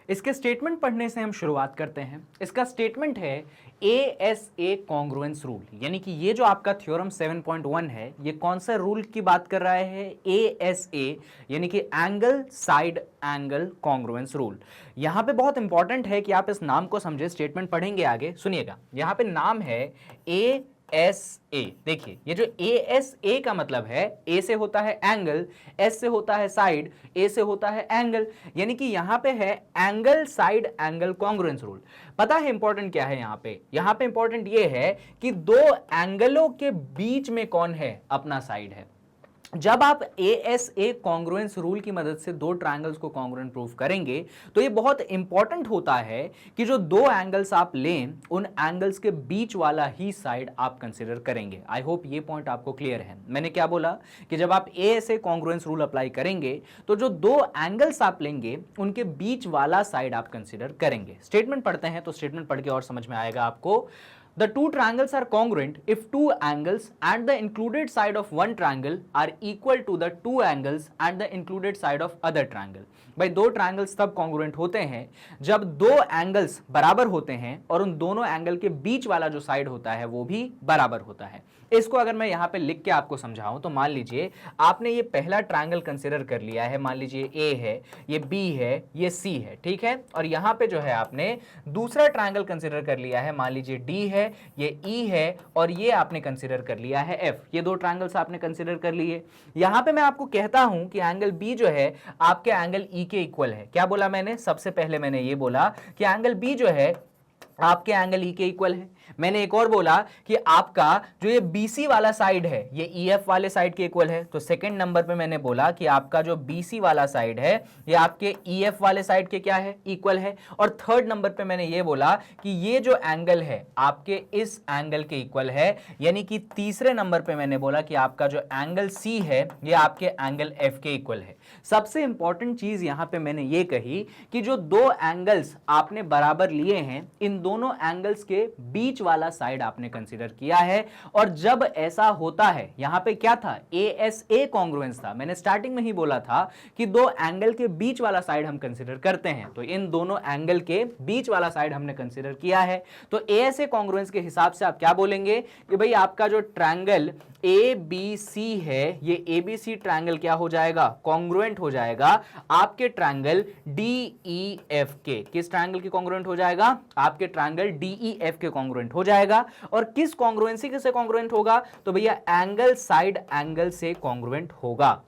इसके स्टेटमेंट पढ़ने से हम शुरुआत करते हैं। इसका स्टेटमेंट है ASA कॉन्ग्रुएंस रूल, यानी कि ये जो आपका थ्योरम 7.1 है, ये कौन सा रूल की बात कर रहा है, ASA, यानी कि angle side angle congruence rule. यहां पे बहुत इंपॉर्टेंट है कि आप इस नाम को समझे, स्टेटमेंट पढ़ेंगे आगे, सुनिएगा। यहां पे नाम है ASA। देखिए ये जो ASA का मतलब है, A से होता है एंगल, S से होता है साइड, A से होता है एंगल, यानी कि यहां पे है angle side angle congruence rule. पता है इंपॉर्टेंट क्या है यहां पे इंपॉर्टेंट ये है कि दो एंगलों के बीच में कौन है, अपना साइड है। जब आप ASA कॉन्ग्रुएंस रूल की मदद से दो ट्रायंगल्स को कॉन्ग्रुएंट प्रूफ करेंगे तो ये बहुत इंपॉर्टेंट होता है कि जो दो एंगल्स आप लें उन एंगल्स के बीच वाला ही साइड आप कंसीडर करेंगे। आई होप ये पॉइंट आपको क्लियर है। मैंने क्या बोला कि जब आप ASA कॉन्ग्रुएंस रूल अप्लाई करेंगे तो जो दो एंगल्स आप लेंगे उनके बीच वाला साइड आप कंसीडर करेंगे। स्टेटमेंट पढ़ते हैं तो स्टेटमेंट पढ़ के और समझ में आएगा आपको। The two triangles are congruent if two angles at the included side of one triangle are equal to the two angles at the included side of other triangle। भाई दो ट्रायंगल्स तब कॉन्ग्रुएंट होते हैं जब दो एंगल्स बराबर होते हैं और उन दोनों एंगल के बीच वाला जो साइड होता है वो भी बराबर होता है। इसको अगर मैं यहां पे लिख के आपको समझाऊं तो मान लीजिए आपने ये पहला ट्रायंगल कंसीडर कर लिया है, मान लीजिए A है, ये B है, ये C है, ठीक है। और यहां पे जो है आपने दूसरा ट्रायंगल कंसीडर कर लिया है, मान लीजिए D है, ये E है और ये आपने कंसीडर कर लिया है F। ये दो ट्रायंगल्स आपने कंसीडर कर लिए। यहां पे मैं आपको कहता हूं कि एंगल B जो है आपके एंगल E के इक्वल है। क्या बोला मैंने? सबसे पहले मैंने ये बोला कि एंगल B जो है आपके एंगल E के इक्वल है। मैंने एक और बोला कि आपका जो ये BC वाला साइड है ये EF वाले साइड के इक्वल है। तो सेकंड नंबर पे मैंने बोला कि आपका जो BC वाला साइड है ये आपके EF वाले साइड के क्या है? इक्वल है। और थर्ड नंबर पे मैंने ये बोला कि ये जो एंगल है आपके इस एंगल के इक्वल है। यानी कि तीसरे नंबर पे मैंने बोला कि आपका जो एंगल C है ये आपके एंगल F के इक्वल है। सबसे इंपॉर्टेंट चीज यहां पे मैंने ये कही कि जो दो एंगल्स आपने बराबर लिए हैं इन दोनों एंगल्स के बीच वाला साइड आपने कंसीडर किया है। और जब ऐसा होता है, यहां पे क्या था? ASA कॉन्ग्रुएंस था। मैंने स्टार्टिंग में ही बोला था कि दो एंगल के बीच वाला साइड हम कंसीडर करते हैं। तो इन दोनों एंगल के बीच वाला साइड हमने कंसीडर किया है। तो ASA कॉन्ग्रुएंस के हिसाब से आप क्या बोलेंगे कि भाई आपका जो ट्रायंगल ABC है ये ABC ट्रायंगल क्या हो जाएगा? कॉन्ग्रुएंट हो जाएगा आपके ट्रायंगल DEF के। किस ट्रायंगल के कॉन्ग्रुएंट हो जाएगा? आपके ट्रायंगल DEF के कॉन्ग्रुएंट हो जाएगा। और किस कॉन्ग्रुएंसी से कॉन्ग्रुएंट होगा? तो भैया एंगल साइड एंगल से कॉन्ग्रुएंट होगा।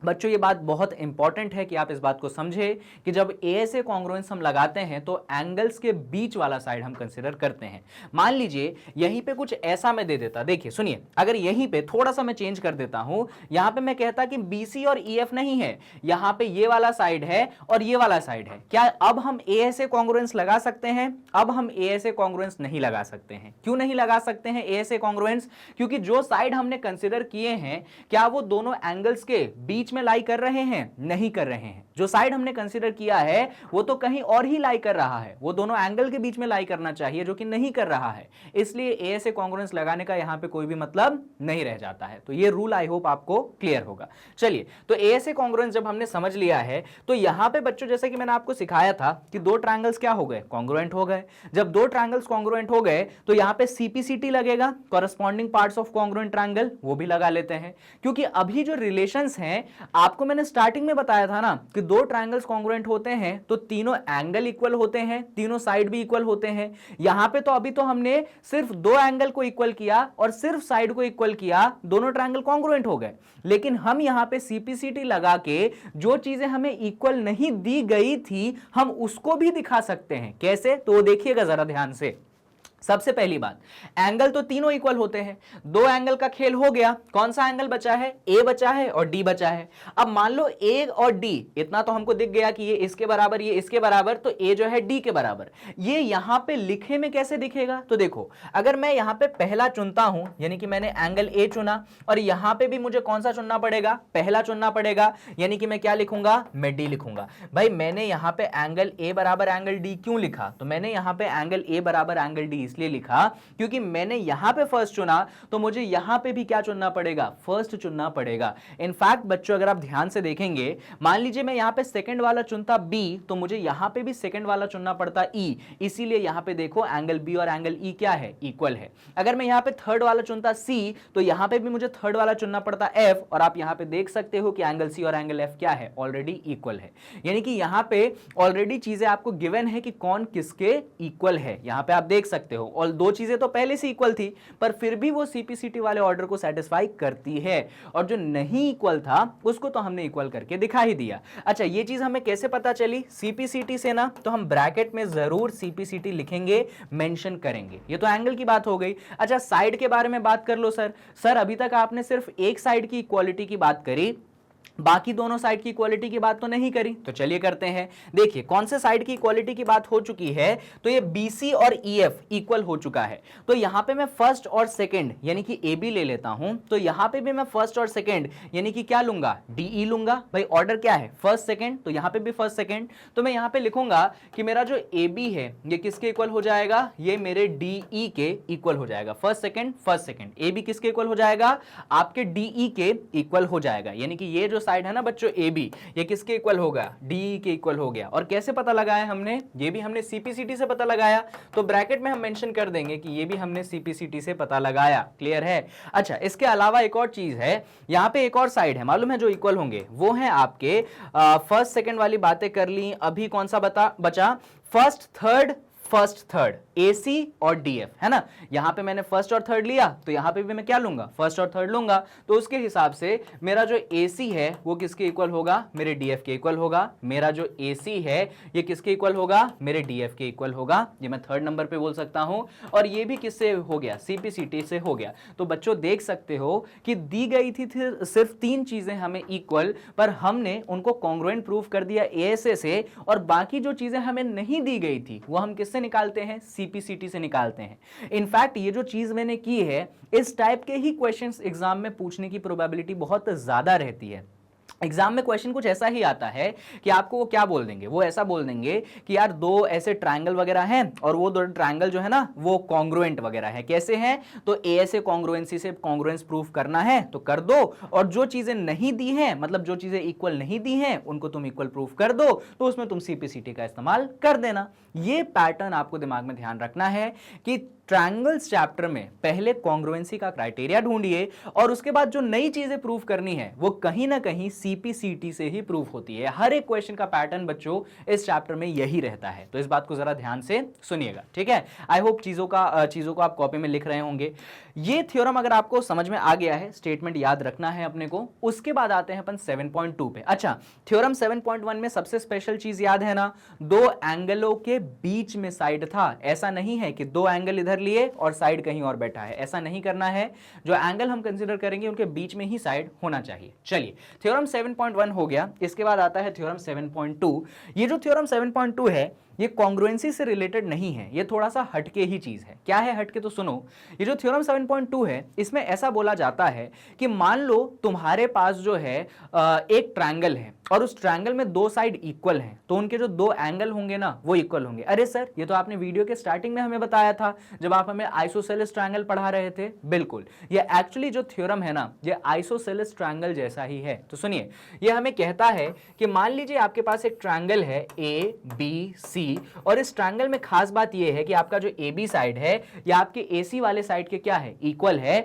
बच्चों ये बात बहुत इंपॉर्टेंट है कि आप इस बात को समझे कि जब ASA कॉन्ग्रुएंस हम लगाते हैं तो एंगल्स के बीच वाला साइड हम कंसीडर करते हैं। मान लीजिए यहीं पे कुछ ऐसा मैं दे देता, देखिए सुनिए, अगर यहीं पे थोड़ा सा मैं चेंज कर देता हूं, यहां पे मैं कहता कि BC और EF नहीं है, यहां पे ये वाला साइड है और ये वाला साइड है। क्या अब हम ASA कॉन्ग्रुएंस लगा सकते हैं? अब हम ASA कॉन्ग्रुएंस नहीं लगा सकते हैं। क्यों नहीं लगा सकते हैं ASA कॉन्ग्रुएंस? क्योंकि जो साइड हमने कंसीडर किए हैं क्या वो दोनों एंगल्स के बीच में लाई कर रहे हैं? नहीं कर रहे हैं। जो साइड हमने कंसीडर किया है वो तो कहीं और ही लाई कर रहा है, वो दोनों एंगल के बीच में लाई करना चाहिए जो कि नहीं कर रहा है। इसलिए ASA कॉन्ग्रुएंस लगाने का यहां पे कोई भी मतलब नहीं रह जाता है। तो ये रूल आई होप आपको क्लियर होगा। चलिए, तो ASA कॉन्ग्रुएंस जब हमने समझ लिया है तो यहां पे बच्चों जैसे कि मैंने आपको सिखाया था कि दो ट्रायंगल्स क्या हो गए? कॉन्ग्रुएंट हो गए। जब दो ट्रायंगल्स कॉन्ग्रुएंट हो गए तो यहां पे CPCT लगेगा, corresponding parts of congruent triangle, वो भी लगा लेते हैं। क्योंकि अभी जो रिलेशंस हैं आपको मैंने स्टार्टिंग में बताया था ना कि दो ट्रायंगल्स कॉन्ग्रुएंट होते हैं तो तीनों एंगल इक्वल होते हैं, तीनों साइड भी इक्वल होते हैं। यहां पे तो अभी तो हमने सिर्फ दो एंगल को इक्वल किया और सिर्फ साइड को इक्वल किया, दोनों ट्रायंगल कॉन्ग्रुएंट हो गए। लेकिन हम यहां पे CPCT लगा के जो चीजें हमें इक्वल नहीं दी गई थी हम उसको भी दिखा सकते हैं। कैसे? तो देखिएगा जरा ध्यान से। सबसे पहली बात, एंगल तो तीनों इक्वल होते हैं, दो एंगल का खेल हो गया। कौन सा एंगल बचा है? A बचा है और D बचा है। अब मान लो A और D, इतना तो हमको दिख गया कि ये इसके बराबर ये इसके बराबर, तो A जो है D के बराबर। ये यहां पे लिखे में कैसे दिखेगा? तो देखो, अगर मैं यहां पे पहला चुनता हूं, यानी कि मैंने एंगल A चुना और यहां पे भी मुझे कौन सा चुनना पड़ेगा? पहला चुनना पड़ेगा, यानी कि मैं क्या लिखूंगा? मैं D लिखूंगा। भाई मैंने यहां पे एंगल A बराबर एंगल D क्यों लिखा? तो मैंने यहां पे एंगल A बराबर एंगल D इसलिए लिखा क्योंकि मैंने यहां पे फर्स्ट चुना तो मुझे यहां पे भी क्या चुनना पड़ेगा? फर्स्ट चुनना पड़ेगा। इनफैक्ट बच्चों अगर आप ध्यान से देखेंगे, मान लीजिए मैं यहां पे सेकंड वाला चुनता B तो मुझे यहां पे भी सेकंड वाला चुनना पड़ता E। इसीलिए यहां पे देखो एंगल B और एंगल E क्या है? इक्वल है। अगर मैं यहां पे थर्ड वाला चुनता C तो यहां पे भी मुझे थर्ड वाला चुनना पड़ता F, और आप यहां पे देख सकते हो कि एंगल C और एंगल F क्या है? ऑलरेडी इक्वल है। यानी कि यहां पे ऑलरेडी चीजें आपको गिवन है कि कौन किसके इक्वल है। यहां पे आप देख सकते हो हो, और दो चीजें तो पहले से इक्वल थी, पर फिर भी वो सीपीसीटी वाले ऑर्डर को सेटिस्फाई करती है, और जो नहीं इक्वल था उसको तो हमने इक्वल करके दिखा ही दिया। अच्छा, ये चीज हमें कैसे पता चली? सीपीसीटी से ना, तो हम ब्रैकेट में जरूर सीपीसीटी लिखेंगे, मेंशन करेंगे। ये तो एंगल की बात हो गई। अच्छा, साइड के बारे में बात कर लो सर अभी तक आपने सिर्फ एक साइड की इक्वालिटी की बात करी, बाकी दोनों साइड की इक्वालिटी की बात तो नहीं करी। तो चलिए करते हैं। देखिए कौन से साइड की इक्वालिटी की बात हो चुकी है, तो ये BC और EF इक्वल हो चुका है। तो यहां पे मैं फर्स्ट और सेकंड यानी कि AB ले लेता हूं, तो यहां पे भी मैं फर्स्ट और सेकंड यानी कि क्या लूंगा? DE लूंगा। भाई ऑर्डर क्या है? फर्स्ट सेकंड, तो यहां पे भी फर्स्ट सेकंड। तो मैं यहां पे लिखूंगा कि मेरा जो AB है ये किसके इक्वल हो जाएगा? ये मेरे DE के इक्वल हो जाएगा। फर्स्ट सेकंड AB किसके इक्वल हो जाएगा? आपके DE के इक्वल हो जाएगा। यानी कि ये जो साइड है ना बच्चों AB, ये किसके इक्वल होगा? DE के इक्वल हो गया। और कैसे पता लगाया हमने? ये भी हमने सीपीसीटी से पता लगाया। तो ब्रैकेट में हम मेंशन कर देंगे कि ये भी हमने सीपीसीटी से पता लगाया। क्लियर है? अच्छा, इसके अलावा एक और चीज है, यहां पे एक और साइड है मालूम है जो इक्वल होंगे, वो है आपके फर्स्ट सेकंड वाली बातें कर ली। अभी कौन सा बचा? फर्स्ट थर्ड AC और DF, है ना? यहां पे मैंने फर्स्ट और थर्ड लिया, तो यहां पे भी मैं क्या लूंगा? फर्स्ट और थर्ड लूंगा। तो उसके हिसाब से मेरा जो AC है वो किसके इक्वल होगा? मेरे DF के इक्वल होगा। मेरा जो AC है ये किसके इक्वल होगा? मेरे DF के इक्वल होगा। ये मैं थर्ड नंबर पे बोल सकता हूं। और ये भी किससे हो गया? सीपीसीटी से हो गया। तो बच्चों देख सकते हो कि दी गई थी सिर्फ 3 चीजें हमें इक्वल, पर हमने उनको कॉन्ग्रुएंट प्रूफ कर दिया ASA से, और बाकी जो चीजें हमें नहीं दी गई थी वो हम किससे निकालते हैं? सीपीसीटी से निकालते हैं। इनफैक्ट ये जो चीज मैंने की है, इस टाइप के ही क्वेश्चंस एग्जाम में पूछने की प्रोबेबिलिटी बहुत ज्यादा रहती है। एग्जाम में क्वेश्चन कुछ ऐसा ही आता है कि आपको वो क्या बोल देंगे? वो ऐसा बोल देंगे कि यार दो ऐसे ट्रायंगल वगैरह हैं, और वो दो ट्रायंगल जो है ना वो कॉन्ग्रुएंट वगैरह है। कैसे हैं? तो ASA कॉन्ग्रुएंसी से कॉन्ग्रुएंस प्रूफ करना है तो कर दो, और जो चीजें नहीं दी हैं, मतलब जो चीजें इक्वल नहीं दी हैं, उनको तुम इक्वल प्रूफ कर दो, तो उसमें तुम सीपीसीटी का इस्तेमाल कर देना। ये पैटर्न आपको दिमाग में ध्यान रखना है कि ट्रायंगल्स चैप्टर में पहले कॉन्ग्रुएंसी का क्राइटेरिया ढूंढिए, और उसके बाद जो नई चीजें प्रूफ करनी है वो कहीं ना कहीं सीपीसीटी से ही प्रूफ होती है। हर एक क्वेश्चन का पैटर्न बच्चों इस चैप्टर में यही रहता है। तो इस बात को जरा ध्यान से सुनिएगा, ठीक है? आई होप चीजों को आप कॉपी में लिख रहे होंगे। ये थ्योरम अगर आपको समझ में आ गया है, स्टेटमेंट याद रखना है अपने को। उसके बाद आते हैं अपन 7.2 पे। अच्छा, थ्योरम 7.1 में सबसे स्पेशल चीज याद है ना, दो एंगलों के बीच में साइड था। ऐसा नहीं है कि दो एंगल इधर लिए और साइड कहीं और बैठा है, ऐसा नहीं करना है। जो एंगल हम कंसीडर करेंगे उनके बीच में ही साइड होना चाहिए। चलिए, थ्योरम 7.1 हो गया। इसके बाद आता है थ्योरम 7.2। ये जो थ्योरम 7.2 है ये कॉन्ग्रुएंसी से रिलेटेड नहीं है, ये थोड़ा सा हटके ही चीज है। क्या है हटके? तो सुनो, ये जो थ्योरम 7.2 है इसमें ऐसा बोला जाता है कि मान लो तुम्हारे पास जो है एक ट्रायंगल है, और उस ट्रायंगल में दो साइड इक्वल हैं, तो उनके जो दो एंगल होंगे ना वो इक्वल होंगे। अरे सर, ये तो आपने वीडियो के स्टार्टिंग में हमें बताया था जब आप हमें आइसोसेलेस ट्रायंगल पढ़ा रहे थे। बिल्कुल, ये एक्चुअली जो थ्योरम है ना ये आइसोसेलेस ट्रायंगल जैसा ही है। तो सुनिए, ये हमें कहता है कि मान लीजिए आपके पास एक ट्रायंगल है ABC, और इस ट्रायंगल में खास बात यह है कि आपका जो AB साइड है या आपके AC वाले साइड के क्या है? इक्वल है।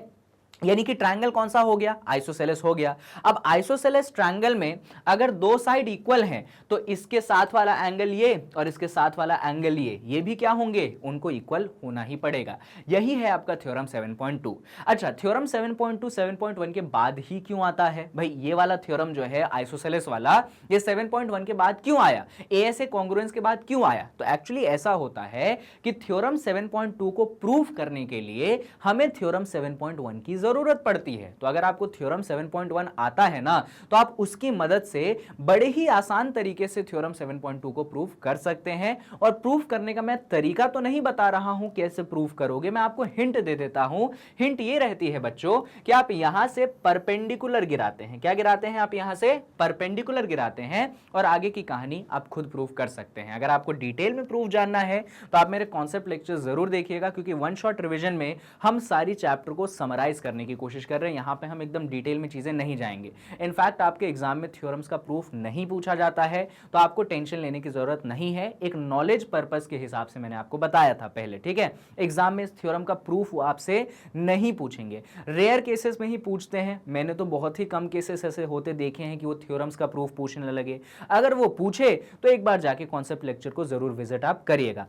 यानी कि ट्रायंगल कौन सा हो गया? आइसोसेलेस हो गया। अब आइसोसेलेस ट्रायंगल में अगर दो साइड इक्वल हैं तो इसके साथ वाला एंगल ये और इसके साथ वाला एंगल ये भी क्या होंगे? उनको इक्वल होना ही पड़ेगा। यही है आपका थ्योरम 7.2। अच्छा, थ्योरम 7.2 7.1 के बाद ही क्यों आता है? भाई ये वाला थ्योरम जो है आइसोसेलेस वाला, ये 7.1 के बाद क्यों आया? ASA कॉन्ग्रुएंस के बाद क्यों आया? तो एक्चुअली ऐसा होता है कि थ्योरम 7.2 को प्रूफ करने के लिए हमें थ्योरम 7.1 की जरूरत पड़ती है। तो अगर आपको थ्योरम 7.1 आता है ना तो आप उसकी मदद से बड़े ही आसान तरीके से थ्योरम 7.2 को प्रूफ कर सकते हैं। और प्रूफ करने का मैं तरीका तो नहीं बता रहा हूं कैसे प्रूफ करोगे, मैं आपको हिंट दे देता हूं। हिंट ये रहती है बच्चों कि आप यहां से परपेंडिकुलर गिराते हैं। क्या गिराते हैं? आप यहां से परपेंडिकुलर गिराते हैं, और आगे की कहानी आप खुद प्रूफ कर सकते हैं। अगर आपको डिटेल में प्रूफ जानना है तो आप मेरे कॉन्सेप्ट लेक्चर जरूर देखिएगा, क्योंकि वन शॉट रिवीजन में हम सारी चैप्टर को समराइज करने की कोशिश कर रहे हैं। यहां पे हम एकदम डिटेल में चीजें नहीं जाएंगे। इनफैक्ट आपके एग्जाम में थ्योरम्स का प्रूफ नहीं पूछा जाता है, तो आपको टेंशन लेने की जरूरत नहीं है। एक नॉलेज पर्पस के हिसाब से मैंने आपको बताया था पहले, ठीक है? एग्जाम में इस थ्योरम का प्रूफ वो आपसे नहीं पूछेंगे, रेयर केसेस में ही पूछते हैं। मैंने तो बहुत ही कम केसेस ऐसे होते देखे हैं कि वो थ्योरम्स का प्रूफ पूछने लगे। अगर वो पूछे तो एक बार जाके कॉन्सेप्ट लेक्चर को जरूर विजिट आप करिएगा।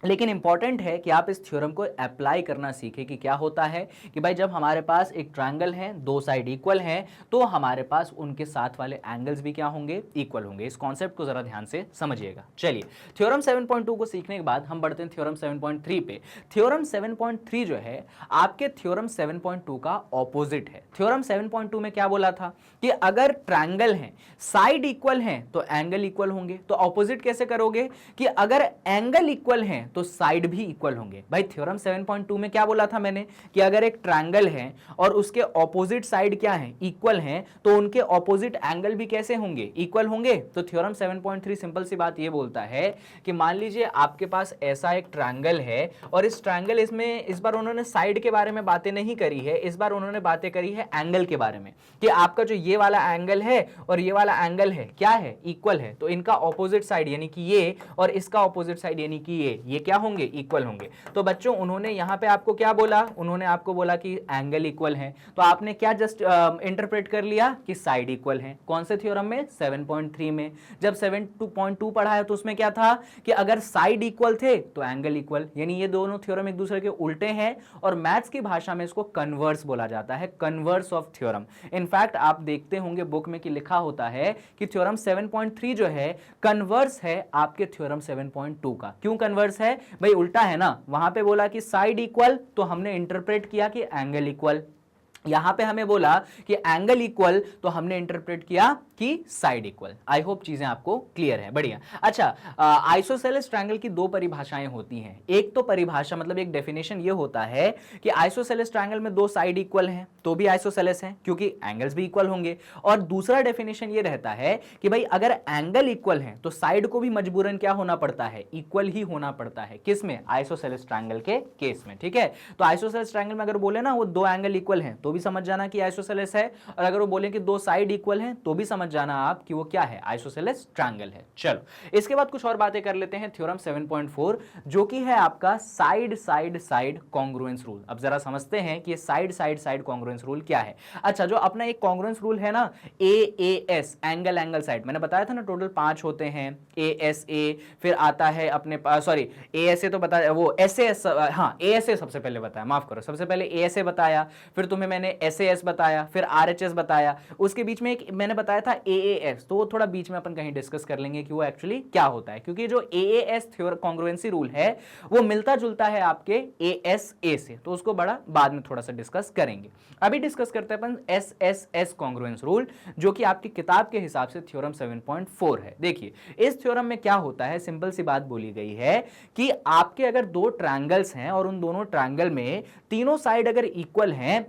लेकिन इंपॉर्टेंट है कि आप इस थ्योरम को अप्लाई करना सीखें कि क्या होता है कि भाई जब हमारे पास एक ट्रायंगल है, दो साइड इक्वल हैं, तो हमारे पास उनके साथ वाले एंगल्स भी क्या होंगे, इक्वल होंगे। इस कॉन्सेप्ट को जरा ध्यान से समझिएगा। चलिए, थ्योरम 7.2 को सीखने के बाद हम बढ़ते हैं थ्योरम 7.3 पे। थ्योरम 7.3 जो है आपके थ्योरम 7.2 का ऑपोजिट है। थ्योरम 7.2 में क्या बोला था कि अगर ट्रायंगल है, साइड इक्वल हैं तो एंगल इक्वल होंगे। तो ऑपोजिट कैसे करोगे कि अगर एंगल इक्वल हैं तो साइड भी इक्वल होंगे। भाई थ्योरम 7.2 में क्या बोला था मैंने कि अगर एक ट्रायंगल है और उसके ऑपोजिट साइड क्या है, इक्वल हैं, तो उनके ऑपोजिट एंगल भी कैसे होंगे, इक्वल होंगे। तो थ्योरम 7.3 सिंपल सी बात ये बोलता है कि मान लीजिए आपके पास ऐसा एक ट्रायंगल है और इस ट्रायंगल, इसमें इस बार उन्होंने साइड के बारे में बातें नहीं करी है, इस बार उन्होंने बातें करी है एंगल के बारे में कि आपका जो ये वाला एंगल है और ये वाला एंगल है क्या है, इक्वल है। तो इनका ऑपोजिट साइड यानी कि ये और इसका ऑपोजिट साइड यानी कि ये क्या होंगे, इक्वल होंगे। तो बच्चों उन्होंने यहां पे आपको क्या बोला, उन्होंने आपको बोला कि एंगल इक्वल है, तो आपने क्या जस्ट इंटरप्रेट कर लिया कि साइड इक्वल है। कौन से थ्योरम में, 7.3 में। जब 7.2 पढ़ा है तो उसमें क्या था कि अगर साइड इक्वल थे तो एंगल इक्वल, यानी ये दोनों थ्योरम एक दूसरे के उल्टे हैं और मैथ्स की भाषा में इसको कन्वर्स बोला जाता है, कन्वर्स ऑफ थ्योरम। इनफैक्ट आप देखते होंगे बुक में कि लिखा होता है कि थ्योरम 7.3 जो है कन्वर्स है आपके थ्योरम 7.2 का। क्यों कन्वर्स है भाई, उल्टा है ना। वहां पे बोला कि साइड इक्वल तो हमने इंटरप्रेट किया कि एंगल इक्वल, यहां पे हमें बोला कि एंगल इक्वल तो हमने इंटरप्रेट किया कि साइड इक्वल। आई होप चीजें आपको क्लियर है, बढ़िया। अच्छा, आइसोसेलेस ट्रायंगल की दो परिभाषाएं होती हैं। एक तो परिभाषा मतलब एक डेफिनेशन ये होता है कि आइसोसेलेस ट्रायंगल में दो साइड इक्वल हैं तो भी आइसोसेलेस है क्योंकि एंगल्स भी इक्वल होंगे। और दूसरा डेफिनेशन ये रहता है कि भाई अगर एंगल इक्वल है तो साइड को भी मजबूरन क्या होना पड़ता है, इक्वल ही होना पड़ता है। किसमें, आइसोसेलेस ट्रायंगल के केस में, ठीक है। तो आइसोसेलेस ट्रायंगल में अगर बोले ना वो दो एंगल इक्वल हैं तो भी समझ जाना कि आइसोसेलेस है, और अगर वो बोले कि दो साइड इक्वल हैं तो भी समझ जाना आप कि वो क्या है, आइसोसेलेस ट्रायंगल है। चलो इसके बाद कुछ और बातें कर लेते हैं। थ्योरम 7.4 जो कि है आपका side side side congruence rule. अब जरा समझते हैं कि side side side congruence rule क्या है। अच्छा, जो अपना एक कॉन्ग्रुएंस रूल है ना, AAS, एंगल एंगल साइड, मैंने बताया था ना टोटल 5 होते हैं। ASA, फिर आता है अपने पास, सॉरी ASA तो बता, वो SAS, हाँ ASA सबसे पहले बताया, माफ करो, सबसे पहले ASA बताया, फिर तुम्हें मैंने SAS बताया, फिर RHS बताया, उसके बीच में एक मैंने बताया था AAS, तो वो थोड़ा बीच में अपन कहीं डिस्कस कर लेंगे कि वो एक्चुअली क्या होता है, क्योंकि जो AAS थ्योरम कॉन्ग्रुएंसी रूल है वो मिलता जुलता है आपके ASA से, तो उसको बड़ा बाद में थोड़ा सा डिस्कस करेंगे। अभी डिस्कस करते हैं अपन SSS कॉन्ग्रुएंस रूल, जो कि आपकी किताब के हिसाब से थ्योरम 7.4 है। देखिए इस थ्योरम में क्या होता है, सिंपल सी बात बोली गई है कि आपके अगर दो ट्रायंगल्स हैं और उन दोनों ट्रायंगल में तीनों साइड अगर इक्वल हैं,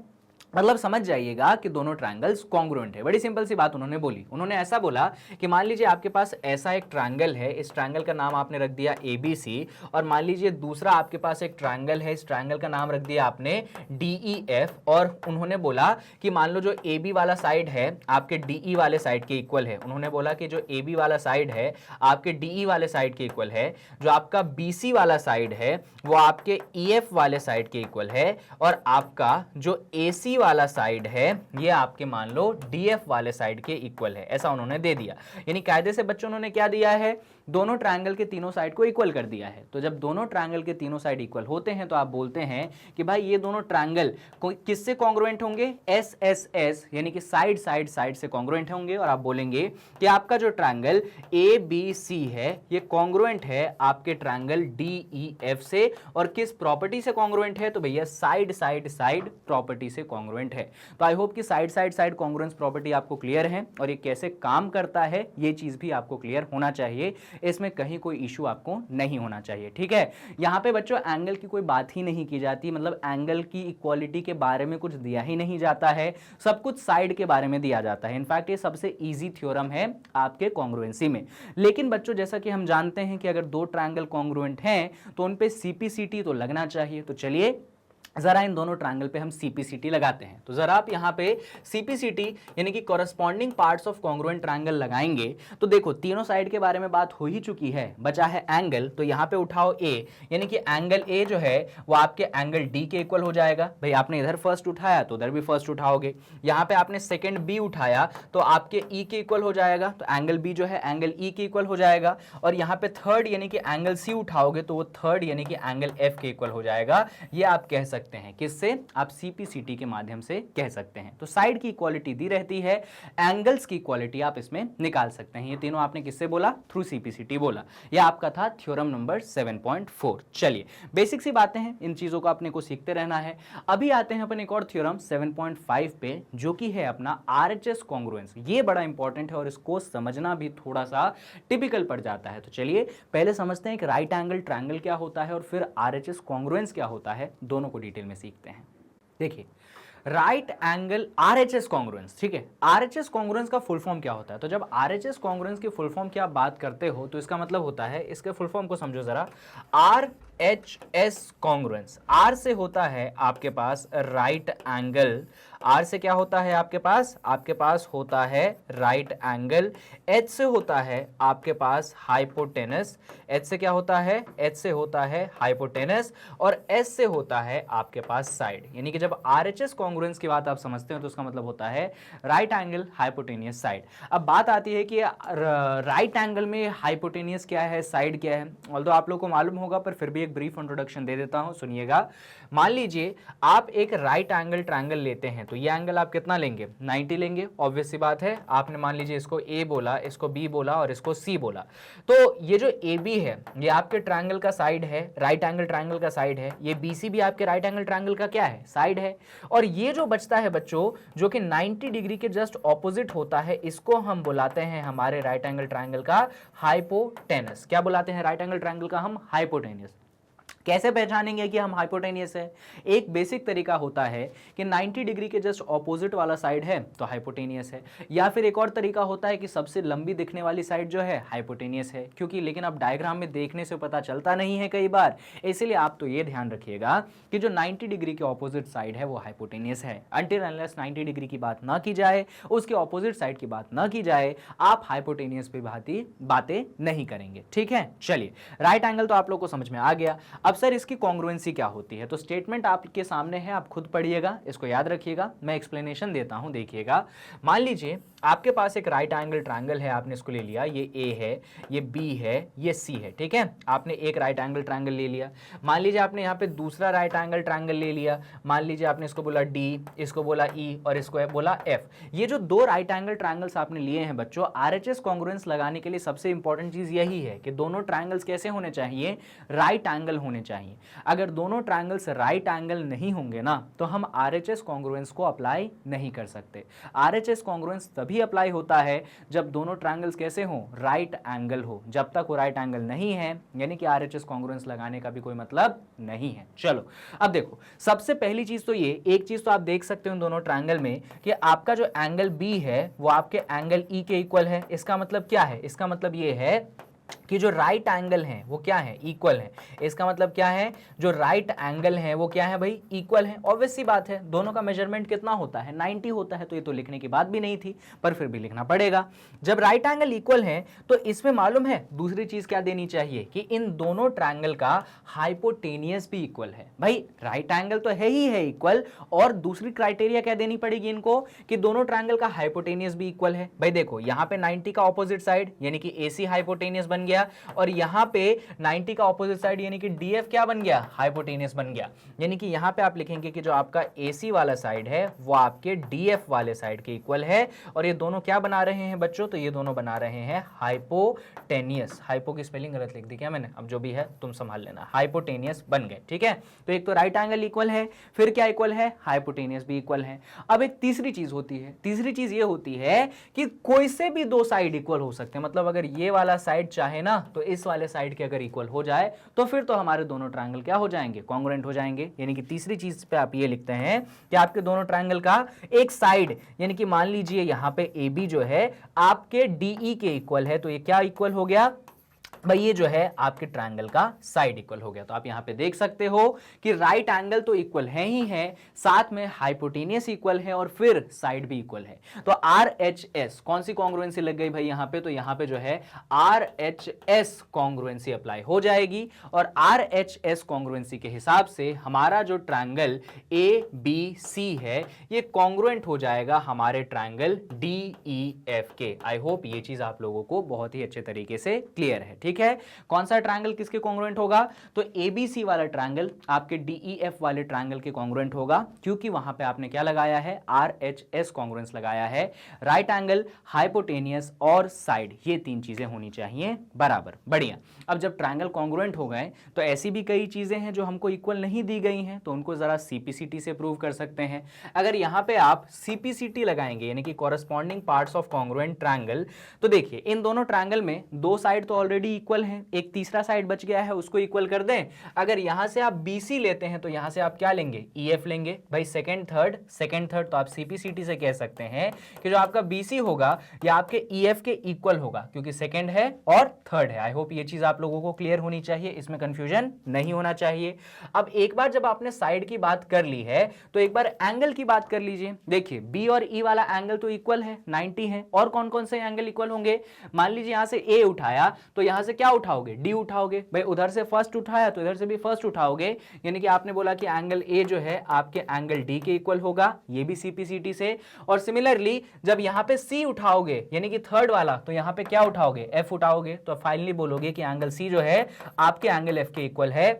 मतलब समझ जाइएगा कि दोनों ट्रायंगल्स कॉन्ग्रुएंट है। बड़ी सिंपल सी बात उन्होंने बोली। उन्होंने ऐसा बोला कि मान लीजिए आपके पास ऐसा एक ट्रायंगल है, इस ट्रायंगल का नाम आपने रख दिया ABC, और मान लीजिए दूसरा आपके पास एक ट्रायंगल है, इस ट्रायंगल का नाम रख दिया आपने DEF, और उन्होंने बोला कि मान लो जो AB वाला साइड है आपके DE वाले साइड के इक्वल है। उन्होंने बोला कि जो AB वाला साइड है आपके DE वाले साइड के इक्वल है, जो आपका BC वाला साइड है वो आपके EF वाले साइड के इक्वल है, और आपका जो AC वाला साइड है ये आपके मान लो DF वाले साइड के इक्वल है। ऐसा उन्होंने दे दिया, यानी कायदे से बच्चों उन्होंने क्या दिया है, दोनों ट्रायंगल के तीनों साइड को इक्वल कर दिया है। तो जब दोनों ट्रायंगल के तीनों साइड इक्वल होते हैं तो आप बोलते हैं कि भाई ये दोनों ट्रायंगल किससे कॉन्ग्रुएंट होंगे, SSS, यानी कि साइड साइड साइड से कॉन्ग्रुएंट होंगे। और आप बोलेंगे कि आपका जो ट्रायंगल ABC है ये कॉन्ग्रुएंट है आपके ट्रायंगल DEF से, और किस प्रॉपर्टी से कॉन्ग्रुएंट है, तो भैया साइड साइड साइड प्रॉपर्टी से कॉन्ग्रुएंट है। तो आई होप कि side side side congruence property आपको क्लियर है, और ये कैसे काम करता है ये चीज भी आपको क्लियर होना चाहिए, इसमें कहीं कोई इशू आपको नहीं होना चाहिए, ठीक है। यहां पे बच्चों एंगल की कोई बात ही नहीं की जाती, मतलब एंगल की इक्वालिटी के बारे में कुछ दिया ही नहीं जाता है, सब कुछ साइड के बारे में दिया जाता है। इनफैक्ट ये सबसे इजी थ्योरम है आपके कॉन्ग्रुएंसी में। लेकिन बच्चों जैसा कि हम जानते हैं कि अगर दो ट्रायंगल कॉन्ग्रुएंट हैं तो उन पे CPCT तो लगना चाहिए। तो चलिए जरा इन दोनों ट्रायंगल पे हम सीपीसीटी लगाते हैं। तो जरा आप यहाँ पे सीपीसीटी यानी कि corresponding parts of congruent triangle लगाएंगे तो देखो तीनों साइड के बारे में बात हो ही चुकी है, बचा है एंगल। तो यहाँ पे उठाओ ए, यानी कि एंगल ए जो है वो आपके एंगल डी के इक्वल हो जाएगा। भाई आपने इधर फर्स्ट उठाया तो उधर भी फर्स्ट उठाओगे, यहाँ पे आपने सेकेंड बी उठाया तो आपके ई के इक्वल हो जाएगा, तो एंगल बी जो है एंगल ई के इक्वल हो जाएगा। और यहाँ पे थर्ड यानी कि एंगल सी उठाओगे तो वो थर्ड यानी कि एंगल एफ के इक्वल हो जाएगा। ये आप कह सकते हैं, किससे? आप सीपीसीटी के माध्यम से कह सकते हैं। तो साइड की इक्वालिटी दी रहती है, एंगल्स की इक्वालिटी आप इसमें निकाल सकते हैं। ये तीनों आपने किससे बोला? थ्रू सीपीसीटी बोला। ये आपका था थ्योरम नंबर 7.4। चलिए बेसिक सी बातें हैं, इन चीजों को अपने को सीखते रहना है। अभी आते हैं अपन एक और थ्योरम 7.5 पे, जो कि है अपना आरएचएस कॉन्ग्रुएंस। ये बड़ा इंपॉर्टेंट है और इसको समझना भी थोड़ा सा टिपिकल पड़ जाता है। तो चलिए पहले समझते हैं कि राइट एंगल ट्रायंगल क्या होता है और फिर आरएचएस कॉन्ग्रुएंस क्या होता है, दोनों को डिटेल में सीखते हैं। देखिए राइट एंगल आरएचएस कॉन्ग्रुएंस, ठीक है, आरएचएस कॉन्ग्रुएंस का फुल फॉर्म क्या होता है? तो जब आरएचएस कॉन्ग्रुएंस की फुल फॉर्म की आप बात करते हो तो इसका मतलब होता है, इसके फुल फॉर्म को समझो जरा, आरएचएस कॉन्ग्रुएंस। आर से होता है आपके पास राइट एंगल, आर से क्या होता है आपके पास होता है राइट एंगल। एच से होता है आपके पास हाइपोटेनस, एच से क्या होता है? एच से होता है हाइपोटेनस। और एस से होता है आपके पास साइड। यानी कि जब आरएचएस कॉन्ग्रुएंस की बात आप समझते हो तो उसका मतलब होता है राइट एंगल हाइपोटेनियस साइड। अब बात आती है कि राइट एंगल में हाइपोटेनियस क्या है, साइड क्या है। ऑल्दो आप लोग को मालूम होगा पर फिर भी एक ब्रीफ इंट्रोडक्शन दे देता हूं, सुनिएगा। मान लीजिए आप एक राइट एंगल ट्रायंगल लेते हैं तो ये एंगल आप कितना लेंगे? 90 लेंगे। ऑब्वियस सी बात है, आपने मान लीजिए इसको ए बोला, इसको बी बोला और इसको सी बोला। तो ये जो ए बी है ये आपके ट्रायंगल का साइड है, राइट एंगल ट्रायंगल का साइड है। ये बी सी भी आपके राइट एंगल ट्रायंगल का क्या है? साइड है। और ये जो बचता है बच्चों, जो कि 90 डिग्री के जस्ट ऑपोजिट होता है, इसको हम बुलाते हैं हमारे राइट एंगल ट्रायंगल का हाइपोटेनस। क्या बुलाते हैं राइट एंगल ट्रायंगल का हम? हाइपोटेनस। कैसे पहचानेंगे कि हम हाइपोटेनियस है? एक बेसिक तरीका होता है कि 90 डिग्री के जस्ट ऑपोजिट वाला साइड है तो हाइपोटेनियस है, या फिर एक और तरीका होता है कि सबसे लंबी दिखने वाली साइड जो है हाइपोटेनियस है। क्योंकि लेकिन अब डायग्राम में देखने से पता चलता नहीं है कई बार, इसलिए आप तो ये ध्यान रखिएगा कि जो 90 डिग्री के ऑपोजिट साइड है वो हाइपोटेनियस है। अनटिल अनलेस 90 डिग्री की बात ना की जाए, उसके ऑपोजिट साइड की बात ना की जाए, आप हाइपोटेनियस पे बातें नहीं करेंगे। ठीक है, चलिए राइट एंगल तो आप लोग को समझ में आ गया। अब सर इसकी कॉन्ग्रुएंसी क्या होती है? तो स्टेटमेंट आपके सामने है, आप खुद पढ़िएगा, इसको याद रखिएगा, मैं एक्सप्लेनेशन देता हूं। देखिएगा, मान लीजिए आपके पास एक राइट एंगल ट्रायंगल है, आपने इसको ले लिया, ये ए है, ये बी है, ये सी है। ठीक है, आपने एक राइट एंगल ट्रायंगल ले लिया। मान लीजिए आपने यहाँ पे दूसरा राइट एंगल ट्रायंगल ले लिया। मान लीजिए आपने इसको बोला डी, इसको बोला ई और इसको बोला एफ। ये जो दो राइट एंगल ट्रायंगल्स आपने लिए हैं बच्चों, आरएचएस कॉन्ग्रुएंस लगाने के लिए सबसे इंपॉर्टेंट चीज यही है कि दोनों ट्रायंगल्स कैसे होने चाहिए? राइट एंगल होने चाहिए। अगर दोनों ट्रायंगल्स राइट एंगल नहीं होंगे ना तो हम आरएचएस कॉन्ग्रुएंस को अप्लाई नहीं कर सकते। आरएचएस कॉन्ग्रुएंस तभी अप्लाई होता है जब दोनों ट्रायंगल्स कैसे हो? राइट एंगल हो। जब तक वो राइट एंगल नहीं है यानी कि आरएचएस कॉन्ग्रुएंस लगाने का भी कोई मतलब नहीं है। चलो अब देखो, सबसे पहली चीज तो ये, एक चीज तो आप देख सकते हो दोनों ट्रायंगल में कि आपका जो एंगल बी है वो आपके एंगल ई के इक्वल है। इसका मतलब क्या है? इसका मतलब ये है कि जो राइट एंगल हैं वो क्या है? इक्वल है। इसका मतलब क्या है? जो राइट एंगल है वो क्या है भाई? इक्वल है। ऑब्वियस सी बात है, दोनों का मेजरमेंट कितना होता है? 90 होता है। तो ये तो लिखने की बात भी नहीं थी, पर फिर भी लिखना पड़ेगा। जब राइट एंगल इक्वल है तो इसमें मालूम है दूसरी चीज क्या देनी चाहिए कि इन दोनों ट्रायंगल का हाइपोटेनियस भी इक्वल है। भाई राइट एंगल तो है ही है इक्वल, और दूसरी क्राइटेरिया क्या देनी पड़ेगी इनको कि दोनों ट्रायंगल का हाइपोटेनियस भी इक्वल है। भाई देखो, यहां पे 90 का ऑपोजिट साइड यानी कि एसी हाइपोटेनियस बन गया, और यहां पे 90 का ऑपोजिट साइड यानी कि डीएफ क्या बन गया? हाइपोटेनियस बन गया। यानी कि यहां पे आप लिखेंगे कि जो आपका एसी वाला साइड है वो आपके डीएफ वाले साइड के इक्वल है, और ये दोनों क्या बना रहे हैं बच्चों? तो ये दोनों बना रहे हैं हाइपोटेनियस। हाइपो की स्पेलिंग गलत लिख दी क्या मैंने? अब जो भी है तुम संभाल लेना। हाइपोटेनियस बन गए। ठीक है, तो एक तो राइट एंगल इक्वल है, फिर क्या इक्वल है? हाइपोटेनियस भी इक्वल है। अब एक तीसरी चीज होती है, तीसरी चीज ये होती है कि कोई से भी दो साइड इक्वल हो सकते हैं। मतलब अगर ये वाला साइड चाहे ना तो इस वाले साइड के अगर इक्वल हो जाए तो फिर तो हमारे दोनों ट्रायंगल क्या हो जाएंगे? कॉन्ग्रुएंट हो जाएंगे। यानी कि तीसरी चीज पे आप ये लिखते हैं कि आपके दोनों ट्रायंगल का एक साइड, यानी कि मान लीजिए यहां पे ए बी जो है आपके डीई के इक्वल है, तो ये क्या इक्वल हो गया? भाई ये जो है आपके ट्रायंगल का साइड इक्वल हो गया। तो आप यहां पे देख सकते हो कि राइट एंगल तो इक्वल है ही है, साथ में हाइपोटेनियस इक्वल है और फिर साइड भी इक्वल है। तो आर एच एस कौन सी कॉन्ग्रुएंसी लग गई भाई यहां पे, तो यहां पे जो है R H S congruency apply हो जाएगी और आर एच एस कॉन्ग्रुएंसी के हिसाब से हमारा जो ट्रायंगल ए बी सी है ये कॉन्ग्रुएंट हो जाएगा हमारे ट्रायंगल डी ई एफ के। आई होप ये चीज आप लोगों को बहुत ही अच्छे तरीके से क्लियर है। ठीक है, कौन सा ट्रायंगल किसके कॉन्ग्रुएंट होगा, तो एबीसी वाला ट्रायंगल आपके डीईएफ वाले ट्रायंगल के कॉन्ग्रुएंट होगा, क्योंकि वहां पे आपने क्या लगाया है, आरएचएस कॉन्ग्रुएंस लगाया है। राइट एंगल, हाइपोटेनियस और साइड, ये तीन चीजें होनी चाहिए बराबर। बढ़िया। अब जब ट्रायंगल कॉन्ग्रुएंट हो गए तो ऐसी भी कई चीजें हैं जो हमको इक्वल नहीं दी गई हैं, तो उनको जरा सीपीसीटी से प्रूव कर सकते हैं। अगर यहां पे आप सीपीसीटी लगाएंगे यानी कि corresponding parts of congruent triangle, तो देखिए इन दोनों ट्रायंगल में दो साइड तो ऑलरेडी इक्वल है, एक तीसरा साइड बच गया है, उसको इक्वल कर दें। अगर यहां से आप बीसी लेते हैं तो यहां से आप क्या लेंगे, ईएफ लेंगे भाई, सेकंड थर्ड, तो आप सीपीसीटी से कह सकते हैं कि जो आपका बीसी होगा या आपके ईएफ के इक्वल होगा, क्योंकि सेकंड है और थर्ड है। आई होप ये चीज आप लोगों को क्लियर होनी चाहिए, इसमें कंफ्यूजन नहीं होना चाहिए। अब एक बार जब आपने साइड की बात कर ली है तो एक बार एंगल की बात कर लीजिए। देखिए बी और ई वाला एंगल तो इक्वल है, 90 है, और कौन कौन से एंगल इक्वल होंगे, मान लीजिए यहां से ए उठाया तो यहां से क्या उठाओगे, डी उठाओगे भाई, उधर से फर्स्ट उठाया तो इधर से भी फर्स्ट उठाओगे, यानी कि आपने बोला कि एंगल ए जो है आपके एंगल डी के इक्वल होगा, ये भी सीपीसीटी से। और सिमिलरली जब यहां पे सी उठाओगे यानी कि थर्ड वाला, तो यहां पे क्या उठाओगे, एफ उठाओगे, तो फाइनली बोलोगे कि एंगल सी जो है आपके एंगल एफ के इक्वल है,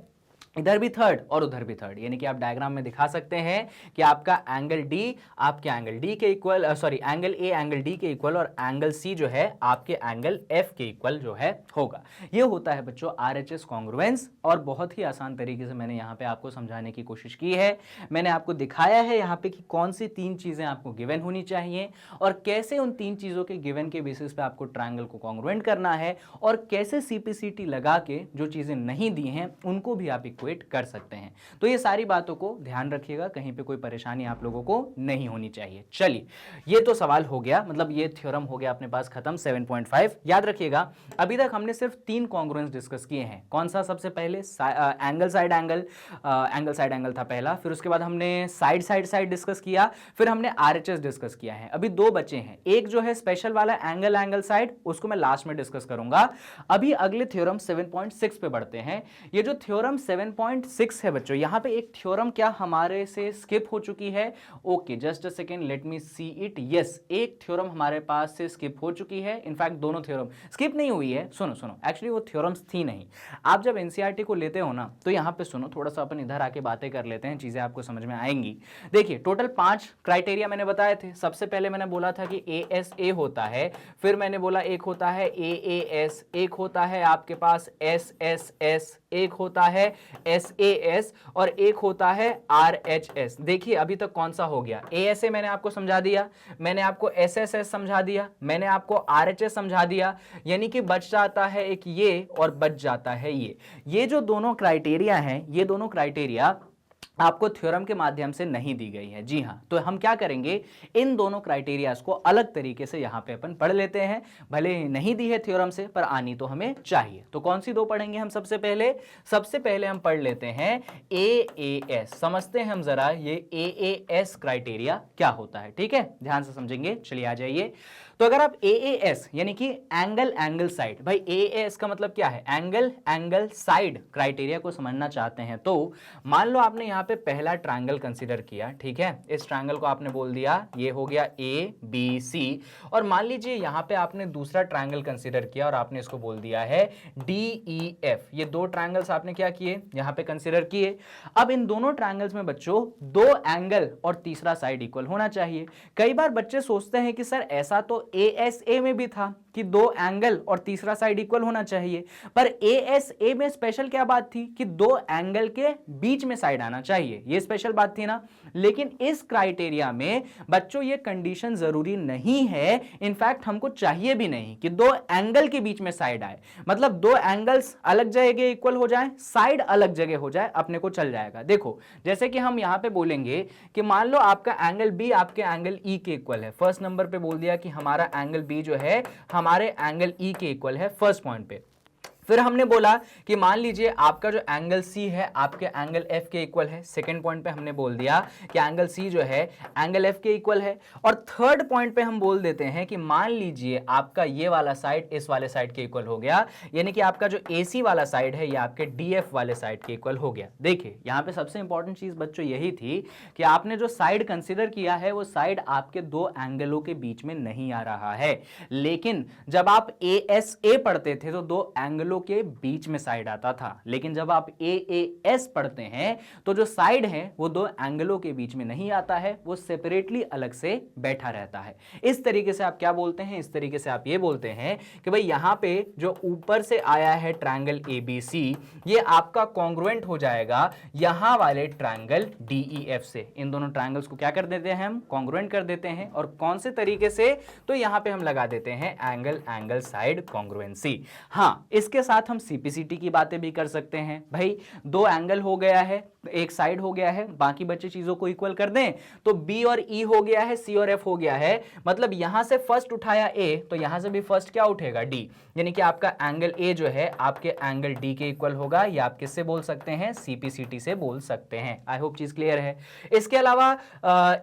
इधर भी थर्ड और उधर भी थर्ड, यानी कि आप डायग्राम में दिखा सकते हैं कि आपका एंगल डी आपके एंगल डी के equal, sorry angle A angle D के इक्वल और एंगल सी जो है आपके एंगल एफ के इक्वल जो है होगा। ये होता है बच्चों आरएचएस कॉन्ग्रुएंस, और बहुत ही आसान तरीके से मैंने यहाँ पे आपको समझाने की कोशिश की है। मैंने आपको दिखाया है यहाँ पे कि कौन सी तीन चीजें आपको गिवन होनी चाहिए और कैसे उन तीन चीजों के गिवन के बेसिस पे आपको ट्रायंगल को कॉन्ग्रुएंट करना है, और कैसे सीपीसीटी लगा के जो चीजें नहीं दी हैं उनको भी आप इक्वेट कर सकते हैं। तो ये सारी बातों को ध्यान रखिएगा, कहीं पे कोई परेशानी आप लोगों को नहीं होनी चाहिए। चलिए ये तो सवाल हो गया, मतलब ये थ्योरम हो गया अपने पास खत्म 7.5। याद रखिएगा अभी तक हमने सिर्फ तीन कॉन्ग्रुएंस डिस्कस किए हैं। कौन सा, सबसे पहले angle side angle, angle side angle था पहला, फिर उसके बाद हमने साइड साइड साइड डिस्कस किया, फिर हमने आरएचएस डिस्कस किया है। अभी दो बचे हैं, एक जो है स्पेशल वाला एंगल एंगल साइड, उसको मैं लास्ट में डिस्कस करूंगा। अभी अगले थ्योरम 7.6 पे बढ़ते हैं। ये जो थ्योरम 7.6 है बच्चों, यहां पे एक थ्योरम क्या हमारे से स्किप हो चुकी है, okay just a second let me see it, yes एक थ्योरम हमारे पास से स्किप हो चुकी है। इनफैक्ट दोनों थ्योरम स्किप नहीं हुई है, सुनो सुनो, एक्चुअली वो थ्योरम्स थी नहीं। आप जब एनसीईआरटी को लेते हो ना तो यहां पे सुनो, थोड़ा सा अपन इधर आके बातें कर लेते हैं, चीजें आपको समझ में आएंगी। देखिए टोटल 5 क्राइटेरिया मैंने बताए थे। सबसे पहले मैंने बोला था कि ASA होता है, फिर मैंने बोला एक होता है AAS, एक होता है आपके पास SSS, एक होता है SAS और एक होता है RHS। देखिए अभी तक कौन सा हो गया, ASA मैंने आपको समझा दिया, मैंने आपको SSS समझा दिया, मैंने आपको RHS समझा दिया, यानी कि बच जाता है एक ये और बच जाता है ये जो दोनों क्राइटेरिया हैं, ये दोनों क्राइटेरिया आपको थ्योरम के माध्यम से नहीं दी गई है। जी हां, तो हम क्या करेंगे, इन दोनों क्राइटेरियाज को अलग तरीके से यहां पे अपन पढ़ लेते हैं। भले नहीं दी है थ्योरम से, पर आनी तो हमें चाहिए। तो कौन सी दो पढ़ेंगे हम सबसे पहले हम पढ़ लेते हैं AAS। समझते हैं हम जरा ये AAS क्राइटेरिया क्या होता है, ठीक है, ध्यान से समझेंगे। चलिए आ जाइए। तो अगर आप AAS यानी कि एंगल एंगल साइड, भाई AAS का मतलब क्या है, एंगल एंगल साइड क्राइटेरिया को समझना चाहते हैं, तो मान लो आपने यहां पे पहला ट्रायंगल कंसीडर किया, ठीक है, इस ट्रायंगल को आपने बोल दिया ये हो गया ABC, और मान लीजिए यहां पे आपने दूसरा ट्रायंगल कंसीडर किया और आपने इसको बोल दिया है DEF। ये दो ट्रायंगल्स आपने क्या किए, यहां पे कंसीडर किए। अब इन दोनों ट्रायंगल्स में बच्चों दो एंगल और तीसरा साइड इक्वल होना चाहिए। कई बार बच्चे सोचते हैं कि सर ऐसा तो ASA में भी था कि दो एंगल और तीसरा साइड इक्वल होना चाहिए, पर ASA में स्पेशल क्या बात थी कि दो एंगल के बीच में साइड आना चाहिए, ये स्पेशल बात थी ना। लेकिन इस क्राइटेरिया में बच्चों ये कंडीशन जरूरी नहीं है, इनफैक्ट हमको चाहिए भी नहीं कि दो एंगल के बीच में साइड आए, मतलब दो एंगल्स अलग जगह इक्वल हो जाए, साइड अलग जगह हो जाए, अपने को चल जाएगा। देखो जैसे कि हम यहां पे बोलेंगे कि मान लो आपका एंगल B आपके एंगल E के इक्वल है, फर्स्ट नंबर पे बोल दिया कि हमारा एंगल B जो है हमारे एंगल E के इक्वल है फर्स्ट पॉइंट पे। फिर हमने बोला कि मान लीजिए आपका जो एंगल सी है आपके एंगल एफ के इक्वल है। सेकंड पॉइंट पे हमने बोल दिया कि एंगल सी जो है एंगल एफ के इक्वल है। और थर्ड पॉइंट पे हम बोल देते हैं कि मान लीजिए आपका ये वाला साइड इस वाले साइड के इक्वल हो गया, यानी कि आपका जो एसी वाला साइड है ये आपके डीएफ वाले साइड के इक्वल हो गया। देखिए यहां पे सबसे इंपॉर्टेंट चीज बच्चों यही थी कि आपने जो साइड कंसिडर किया है वो साइड आपके दो एंगलों के बीच में नहीं आ रहा है, लेकिन जब आप ए एस ए पढ़ते थे तो दो एंगलों के बीच में साइड आता था, लेकिन जब आप एएएस पढ़ते हैं तो जो साइड है वो दो एंगलों के बीच में नहीं आता है, वो सेपरेटली अलग से बैठा रहता है। इस तरीके से आप क्या बोलते हैं, इस तरीके से आप ये बोलते हैं कि भाई यहां पे जो ऊपर से आया है ट्रायंगल एबीसी ये आपका कॉन्ग्रुएंट हो जाएगा यहां वाले ट्रायंगल डीईएफ से। इन दोनों ट्रायंगल्स को क्या कर देते हैं हम, कॉन्ग्रुएंट कर देते हैं। और कौन से तरीके से, तो यहां पे हम लगा देते हैं एंगल एंगल साइड कॉन्ग्रुएंसी। हां, इसके साथ हम सीपीसीटी की बातें भी कर सकते हैं। भाई दो एंगल हो गया है, एक साइड हो गया है, बाकी बचे चीजों को इक्वल कर दें तो बी और ई हो गया है, सी और एफ हो गया है। मतलब यहां से फर्स्ट उठाया ए तो यहां से भी फर्स्ट क्या उठेगा, डी, यानी कि आपका एंगल ए जो है आपके एंगल डी के इक्वल होगा। या आप किससे बोल सकते हैं, सीपीसीटी से बोल सकते हैं। आई होप चीज क्लियर है। इसके अलावा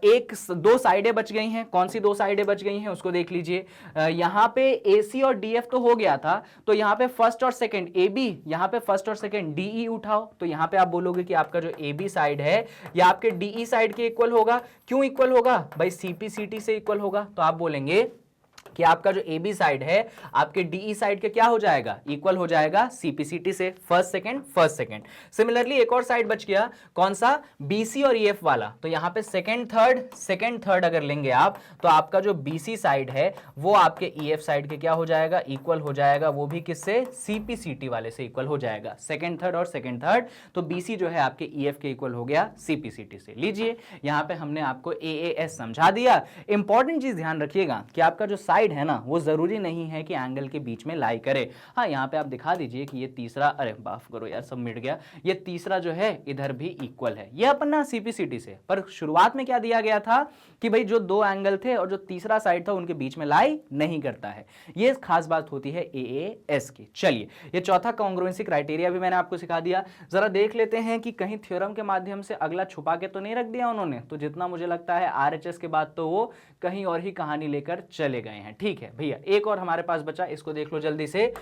एक दो साइडें बच गई हैं। कौन सी दो साइडें बच गई हैं उसको देख लीजिए। यहां पे एसी और डीएफ तो हो गया था, तो यहां पे फर्स्ट और सेकंड ए बी, यहां पे फर्स्ट और सेकंड डीई उठाओ तो यहां पे आप बोलोगे कि आपका जो ए बी साइड है या आपके डीई साइड के इक्वल होगा। क्यों इक्वल होगा भाई, सीपीसीटी से इक्वल होगा। तो आप बोलेंगे कि आपका जो ए बी साइड है आपके डीई साइड के क्या हो जाएगा, इक्वल हो जाएगा सीपीसीटी से, first second first second. Similarly एक और साइड बच गया, कौन सा, बीसी और ईएफ वाला। तो यहां पे सेकंड थर्ड अगर लेंगे आप तो आपका जो बीसी साइड है वो आपके ईएफ साइड के क्या हो जाएगा, इक्वल हो जाएगा। वो भी किससे, सीपीसीटी वाले से इक्वल हो जाएगा। सेकंड थर्ड और सेकंड थर्ड, तो बीसी जो है आपके ईएफ के इक्वल हो गया सीपीसीटी से। लीजिए यहां पे हमने आपको एएएस समझा दिया। इंपॉर्टेंट चीज ध्यान रखिएगा कि आपका जो साइड है ना वो जरूरी नहीं है कि एंगल के बीच में लाई करे। हाँ, यहाँ पे आप दिखा दीजिए कि ये तीसरा, अरे माफ करो यार सब मिट गया, ये तीसरा जो है इधर भी इक्वल है। ये अपन ना सीपीसीटी से, पर शुरुआत में क्या दिया गया था कि भाई जो दो एंगल थे और जो तीसरा साइड था उनके बीच में लाई नहीं करता है। ये खास बात होती है एएएस की। चलिए ये चौथा कॉन्ग्रुएंसी क्राइटेरिया भी मैंने आपको सिखा दिया। जरा देख लेते हैं कि कहीं थ्योरम के माध्यम से अगला छुपा के तो नहीं रख दिया उन्होंने। तो जितना मुझे लगता है आरएचएस के बाद तो वो कहीं और ही कहानी लेकर चले गए हैं। ठीक है भैया, एक और हमारे पास बचा, इसको देख लो जल्दी से।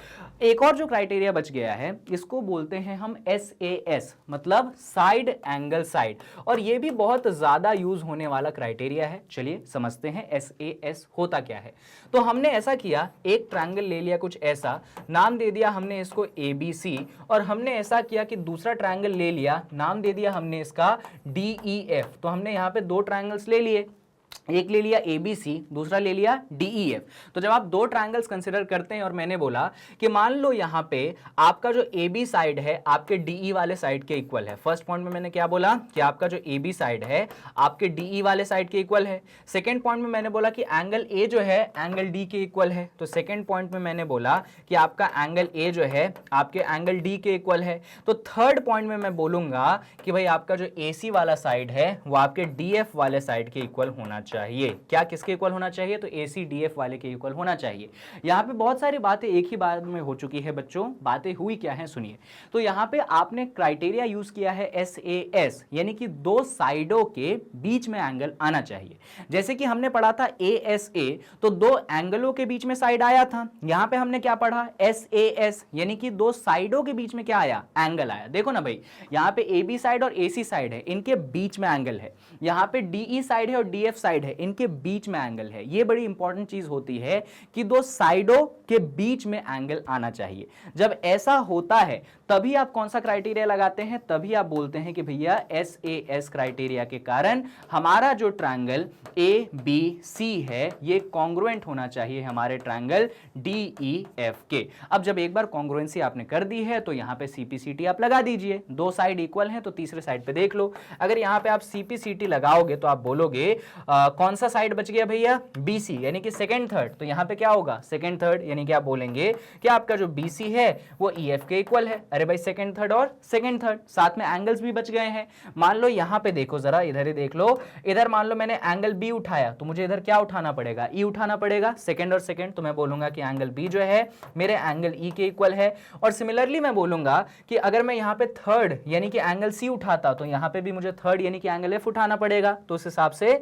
एक और जो क्राइटेरिया बच गया है इसको बोलते हैं हम एसएएस, मतलब साइड एंगल साइड। और ये भी बहुत ज्यादा यूज होने वाला क्राइटेरिया है। चलिए समझते हैं एसएएस होता क्या है। तो हमने ऐसा किया, एक ट्रायंगल ले लिया कुछ ऐसा, नाम दे दिया हमने इसको एबीसी। और हमने ऐसा किया कि दूसरा ट्रायंगल ले लिया, नाम दे दिया हमने इसका डीईएफ। तो हमने यहाँ पे दो ट्रायंगल्स ले लिए, एक ले लिया ABC, दूसरा ले लिया DEF। तो जब आप दो ट्रायंगल्स कंसिडर करते हैं और मैंने बोला कि मान लो यहां पे आपका जो AB साइड है आपके DE वाले साइड के इक्वल है। फर्स्ट पॉइंट में मैंने क्या बोला कि आपका जो AB साइड है आपके DE वाले साइड के इक्वल है। सेकंड पॉइंट में मैंने बोला कि एंगल A जो है एंगल D के इक्वल है। तो सेकंड पॉइंट में मैंने बोला कि आपका एंगल A जो है आपके एंगल D के इक्वल है। तो थर्ड पॉइंट में मैं बोलूंगा कि भाई आपका जो AC वाला साइड है वो आपके DF वाले साइड के इक्वल होना चाहिए। क्या किसके इक्वल होना चाहिए, तो AC DF वाले के इक्वल होना चाहिए। यहां पे बहुत सारी बातें एक ही बार में हो चुकी है बच्चों। बातें हुई क्या है सुनिए। तो यहां पे आपने क्राइटेरिया यूज किया है SAS, यानी कि दो साइडों के बीच में एंगल आना चाहिए। जैसे कि हमने पढ़ा था ASA, तो दो एंगलों के बीच में साइड आया था। यहां पे हमने क्या पढ़ा, SAS, यानी कि दो साइडों के बीच में क्या आया, एंगल आया। देखो ना भाई, यहां पे AB साइड और AC साइड है, इनके बीच में एंगल है। यहां पे DE साइड है और DF साइड है, इनके बीच में एंगल है। ये बड़ी इंपॉर्टेंट चीज होती है कि दो साइडों के बीच में एंगल आना चाहिए। जब ऐसा होता है तभी आप कौन सा क्राइटेरिया लगाते हैं, तभी आप बोलते हैं कि भैया SAS क्राइटेरिया के कारण हमारा जो ट्रायंगल ABC है ये कॉन्ग्रुएंट होना चाहिए हमारे ट्रायंगल DEF के। अब जब एक बार कॉन्ग्रुएंसी आपने कर दी है तो यहां पे CPCT आप लगा दीजिए। दो साइड इक्वल हैं तो तीसरे साइड पे देख लो। अगर यहां पे आप CPCT लगाओगे तो आप बोलोगे कौन सा साइड बच गया भैया, BC, यानी कि सेकंड थर्ड। तो यहाँ पे क्या होगा, सेकंड थर्ड, यानी कि आप बोलेंगे कि आपका जो BC है वो EF के इक्वल है। अरे भाई सेकंड थर्ड और सेकंड थर्ड, साथ में एंगल्स भी बच गए हैं। मान लो यहाँ पे देखो जरा, इधर ही देख लो, इधर मान लो मैंने एंगल B उठाया, तो मुझे इधर क्या उठाना पड़ेगा, E उठाना पड़ेगा, सेकंड और सेकंड। तो मैं बोलूंगा कि एंगल B जो है मेरे एंगल E के इक्वल है। और सिमिलरली मैं बोलूंगा कि अगर मैं यहाँ पे थर्ड यानी कि एंगल C उठाता, तो यहाँ पे भी मुझे थर्ड यानी कि एंगल F उठाना पड़ेगा। तो उस हिसाब से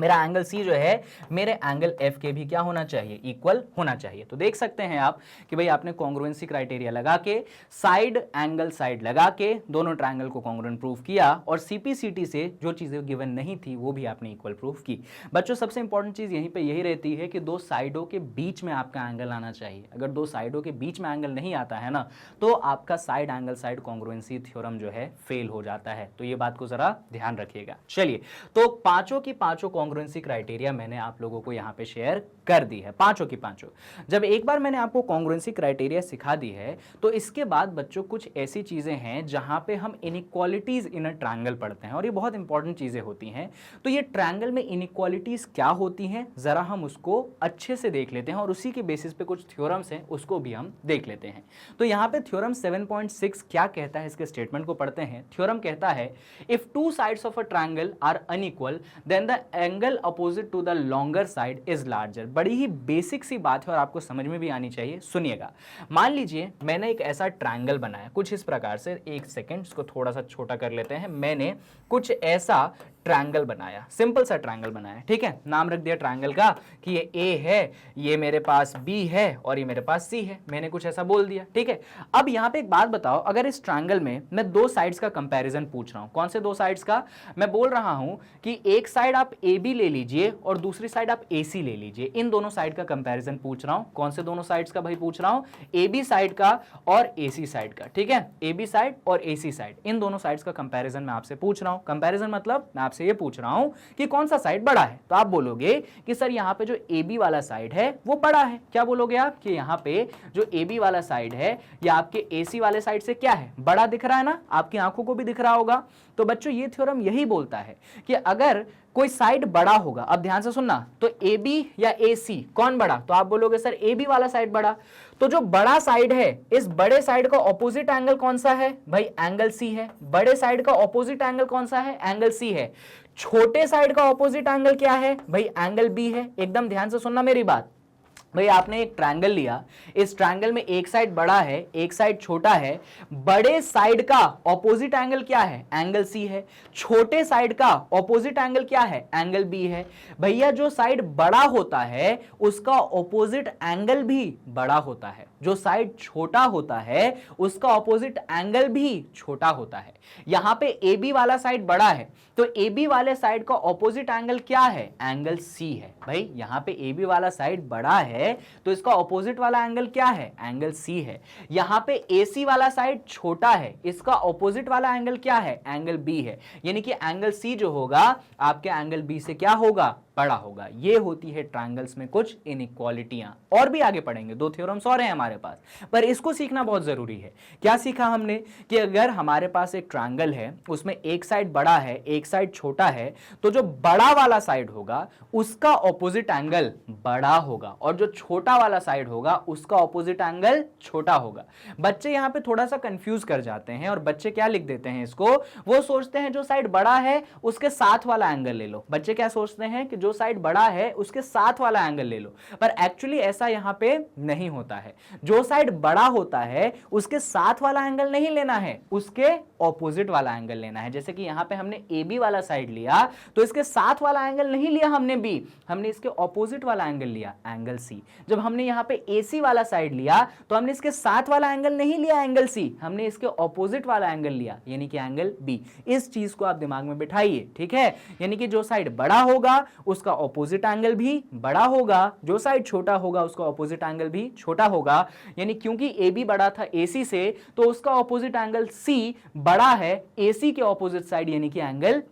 मेरा एंगल C जो है मेरे एंगल F के भी क्या होना चाहिए, इक्वल होना चाहिए। तो देख सकते हैं आप कि भाई आपने कॉन्ग्रुएंसी क्राइटेरिया लगा के, साइड एंगल साइड लगा के दोनों ट्रायंगल को कॉन्ग्रुएंट प्रूव किया, और CPCT से जो चीजें गिवन नहीं थी वो भी आपने इक्वल प्रूव की। बच्चों सबसे इंपॉर्टेंट चीज यहीं पे यही रहती है कि दो साइडों के बीच में आपका एंगल आना चाहिए। अगर दो साइडों के बीच में एंगल नहीं आता है ना, तो आपका side angle side congruency theorem जो है फेल हो जाता है। तो ये बात को जरा ध्यान रखिएगा। चलिए, तो पांचों की पांचों कॉन्ग्रुएंसी क्राइटेरिया मैंने आप लोगों को यहां पे शेयर कर दी है, पांचों की पांचों। जब एक बार मैंने आपको कॉन्ग्रुएंसी क्राइटेरिया सिखा दी है, तो इसके बाद बच्चों कुछ ऐसी चीजें हैं जहां पे हम इनइक्वालिटीज इन अ ट्रायंगल पढ़ते हैं, और ये बहुत इंपॉर्टेंट चीजें होती हैं। तो ये ट्रायंगल में इनइक्वालिटीज क्या होती हैं, जरा हम उसको अच्छे से देख लेते हैं, और उसी के बेसिस पे कुछ थ्योरम्स हैं उसको भी हम देख लेते हैं। तो यहां पे थ्योरम 7.6 क्या कहता है, इसके स्टेटमेंट को पढ़ते हैं। थ्योरम कहता है, if two sides of a triangle are unequal then the angle opposite to the longer side is larger. बड़ी ही बेसिक सी बात है और आपको समझ में भी आनी चाहिए, सुनिएगा। मान लीजिए मैंने एक ऐसा ट्रायंगल बनाया कुछ इस प्रकार से, एक सेकंड इसको थोड़ा सा छोटा कर लेते हैं। मैंने कुछ ऐसा ट्रायंगल बनाया, सिंपल सा ट्रायंगल बनाया, ठीक है। नाम रख दिया ट्रायंगल का कि ये A है, ये मेरे पास B है और ये मेरे पास C है। मैंने कुछ ऐसा बोल दिया, ठीक है। अब यहाँ पे एक बात बताओ, अगर इस ट्रायंगल में मैं दो साइड्स का कंपैरिजन पूछ रहा हूँ, कौन से दो साइड्स का, मैं बोल रहा हूँ कि एक साइड आप AB ले लीजिए और दूसरी साइड आप AC ले लीजिए। इन दोनों साइड का कंपैरिजन पूछ रहा हूँ। कौन से दोनों साइड्स का भाई पूछ रहा हूँ, AB साइड का और AC साइड का, ठीक है। AB साइड और AC साइड, इन दोनों साइड्स का कंपैरिजन मैं आपसे पूछ रहा हूँ। कंपैरिजन मतलब मैं आपसे ये पूछ रहा हूँ कि कौन सा साइड बड़ा है। तो आप बोलोगे कि सर यहाँ पे जो AB वाला साइड है वो बड़ा है। क्या बोलोगे आप कि यहाँ पे जो AB वाला साइड है या आपके AC वाले साइड से क्या है, बड़ा दिख रहा है ना, आपकी आंखों को भी दिख रहा होगा। तो बच्चों ये थ्योरम यही बोलता है कि अगर कोई साइड बड़ा होगा, अब ध्यान से सुनना, तो AB या AC कौन बड़ा, तो आप बोलोगे सर AB वाला साइड बड़ा। तो जो बड़ा साइड है, इस बड़े साइड का ऑपोजिट एंगल कौन सा है भाई, एंगल C है। बड़े साइड का ऑपोजिट एंगल कौन सा है, एंगल C है। छोटे साइड का ऑपोजिट एंगल क्या है भाई, एंगल B है। एकदम ध्यान से सुनना मेरी बात। भाई आपने एक ट्रायंगल लिया, इस ट्रायंगल में एक साइड बड़ा है एक साइड छोटा है। बड़े साइड का ऑपोजिट एंगल क्या है, एंगल C है। छोटे साइड का ऑपोजिट एंगल क्या है, एंगल B है। भैया जो साइड बड़ा होता है उसका ऑपोजिट एंगल भी बड़ा होता है, जो साइड छोटा होता है उसका ऑपोजिट एंगल भी छोटा होता है। यहां पे AB वाला साइड बड़ा है, तो AB वाले साइड का ऑपोजिट एंगल क्या है, एंगल C है। भाई यहां पे AB वाला साइड बड़ा है तो इसका ऑपोजिट वाला एंगल क्या है, एंगल C है। यहां पे AC वाला साइड छोटा है, इसका ऑपोजिट वाला एंगल क्या है, एंगल B है। यानी कि एंगल C जो होगा आपके एंगल B से क्या होगा, बड़ा होगा। ये होती है ट्रायंगल्स में कुछ इनइक्वालिटियां। और भी आगे पढ़ेंगे, दो थ्योरम्स और हैं हमारे पास, पर इसको सीखना बहुत जरूरी है। क्या सीखा हमने कि अगर हमारे पास एक ट्रायंगल है, उसमें एक साइड बड़ा है एक साइड छोटा है, तो जो बड़ा वाला साइड होगा उसका ऑपोजिट एंगल बड़ा होगा, और जो छोटा वाला साइड होगा उसका ऑपोजिट एंगल छोटा होगा। बच्चे यहां पे थोड़ा सा कंफ्यूज कर जाते हैं, और बच्चे क्या लिख देते हैं इसको, वो सोचते हैं जो साइड बड़ा है उसके साथ वाला एंगल ले लो। बच्चे क्या सोचते हैं कि जो साइड बड़ा है उसके साथ वाला एंगल ले लो, पर एक्चुअली ऐसा यहां पे नहीं होता है। जो साइड बड़ा होता है उसके साथ वाला एंगल नहीं लेना है, उसके ऑपोजिट वाला एंगल लेना है। जैसे कि यहां पे हमने AB वाला साइड लिया तो इसके साथ वाला एंगल नहीं लिया हमने B, हमने इसके ऑपोजिट वाला एंगल लिया, एंगल C। जब हमने यहां पे AC वाला साइड लिया तो हमने इसके साथ वाला एंगल नहीं लिया एंगल C, हमने इसके ऑपोजिट वाला एंगल लिया, यानी कि एंगल B। इस चीज को आप दिमाग में बिठाइए, ठीक है। यानी कि जो साइड बड़ा होगा उसका ऑपोजिट एंगल भी बड़ा होगा, जो साइड छोटा होगा उसका ऑपोजिट एंगल भी छोटा होगा। यानी क्योंकि AB बड़ा था AC से, तो उसका ऑपोजिट एंगल C बड़ा है AC के ऑपोजिट साइड, यानी कि एंगल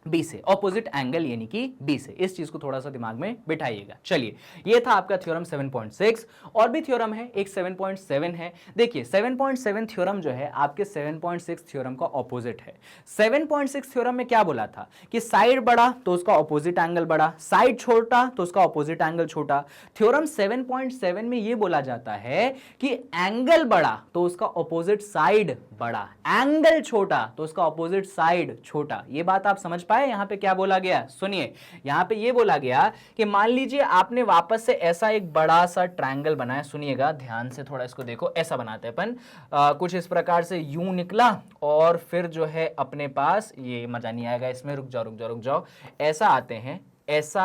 बी से, ऑपोजिट एंगल यानी कि बी से। इस चीज को थोड़ा सा दिमाग में बिठाइएगा। चलिए, ये था आपका थ्योरम 7.6। और भी थ्योरम है, एक 7.7 है। देखिए 7.7 थ्योरम जो है आपके 7.6 थ्योरम का ऑपोजिट है। 7.6 थ्योरम में क्या बोला था कि साइड बड़ा तो उसका ऑपोजिट एंगल बड़ा, साइड छोटा तो उसका ऑपोजिट एंगल छोटा। थ्योरम 7.7 में ये बोला जाता है कि एंगल बड़ा तो उसका ऑपोजिट साइड बड़ा, एंगल छोटा तो उसका ऑपोजिट साइड छोटा। ये बात आप समझ पाए? यहां पे क्या बोला गया, सुनिए। यहां पे ये बोला गया कि मान लीजिए आपने वापस से ऐसा एक बड़ा सा ट्रायंगल बनाया, सुनिएगा ध्यान से थोड़ा इसको देखो। ऐसा बनाते हैं अपन, कुछ इस प्रकार से यूं निकला और फिर जो है अपने पास, ये मजा नहीं आएगा इसमें, रुक जाओ रुक जाओ रुक जाओ, ऐसा आते हैं, ऐसा,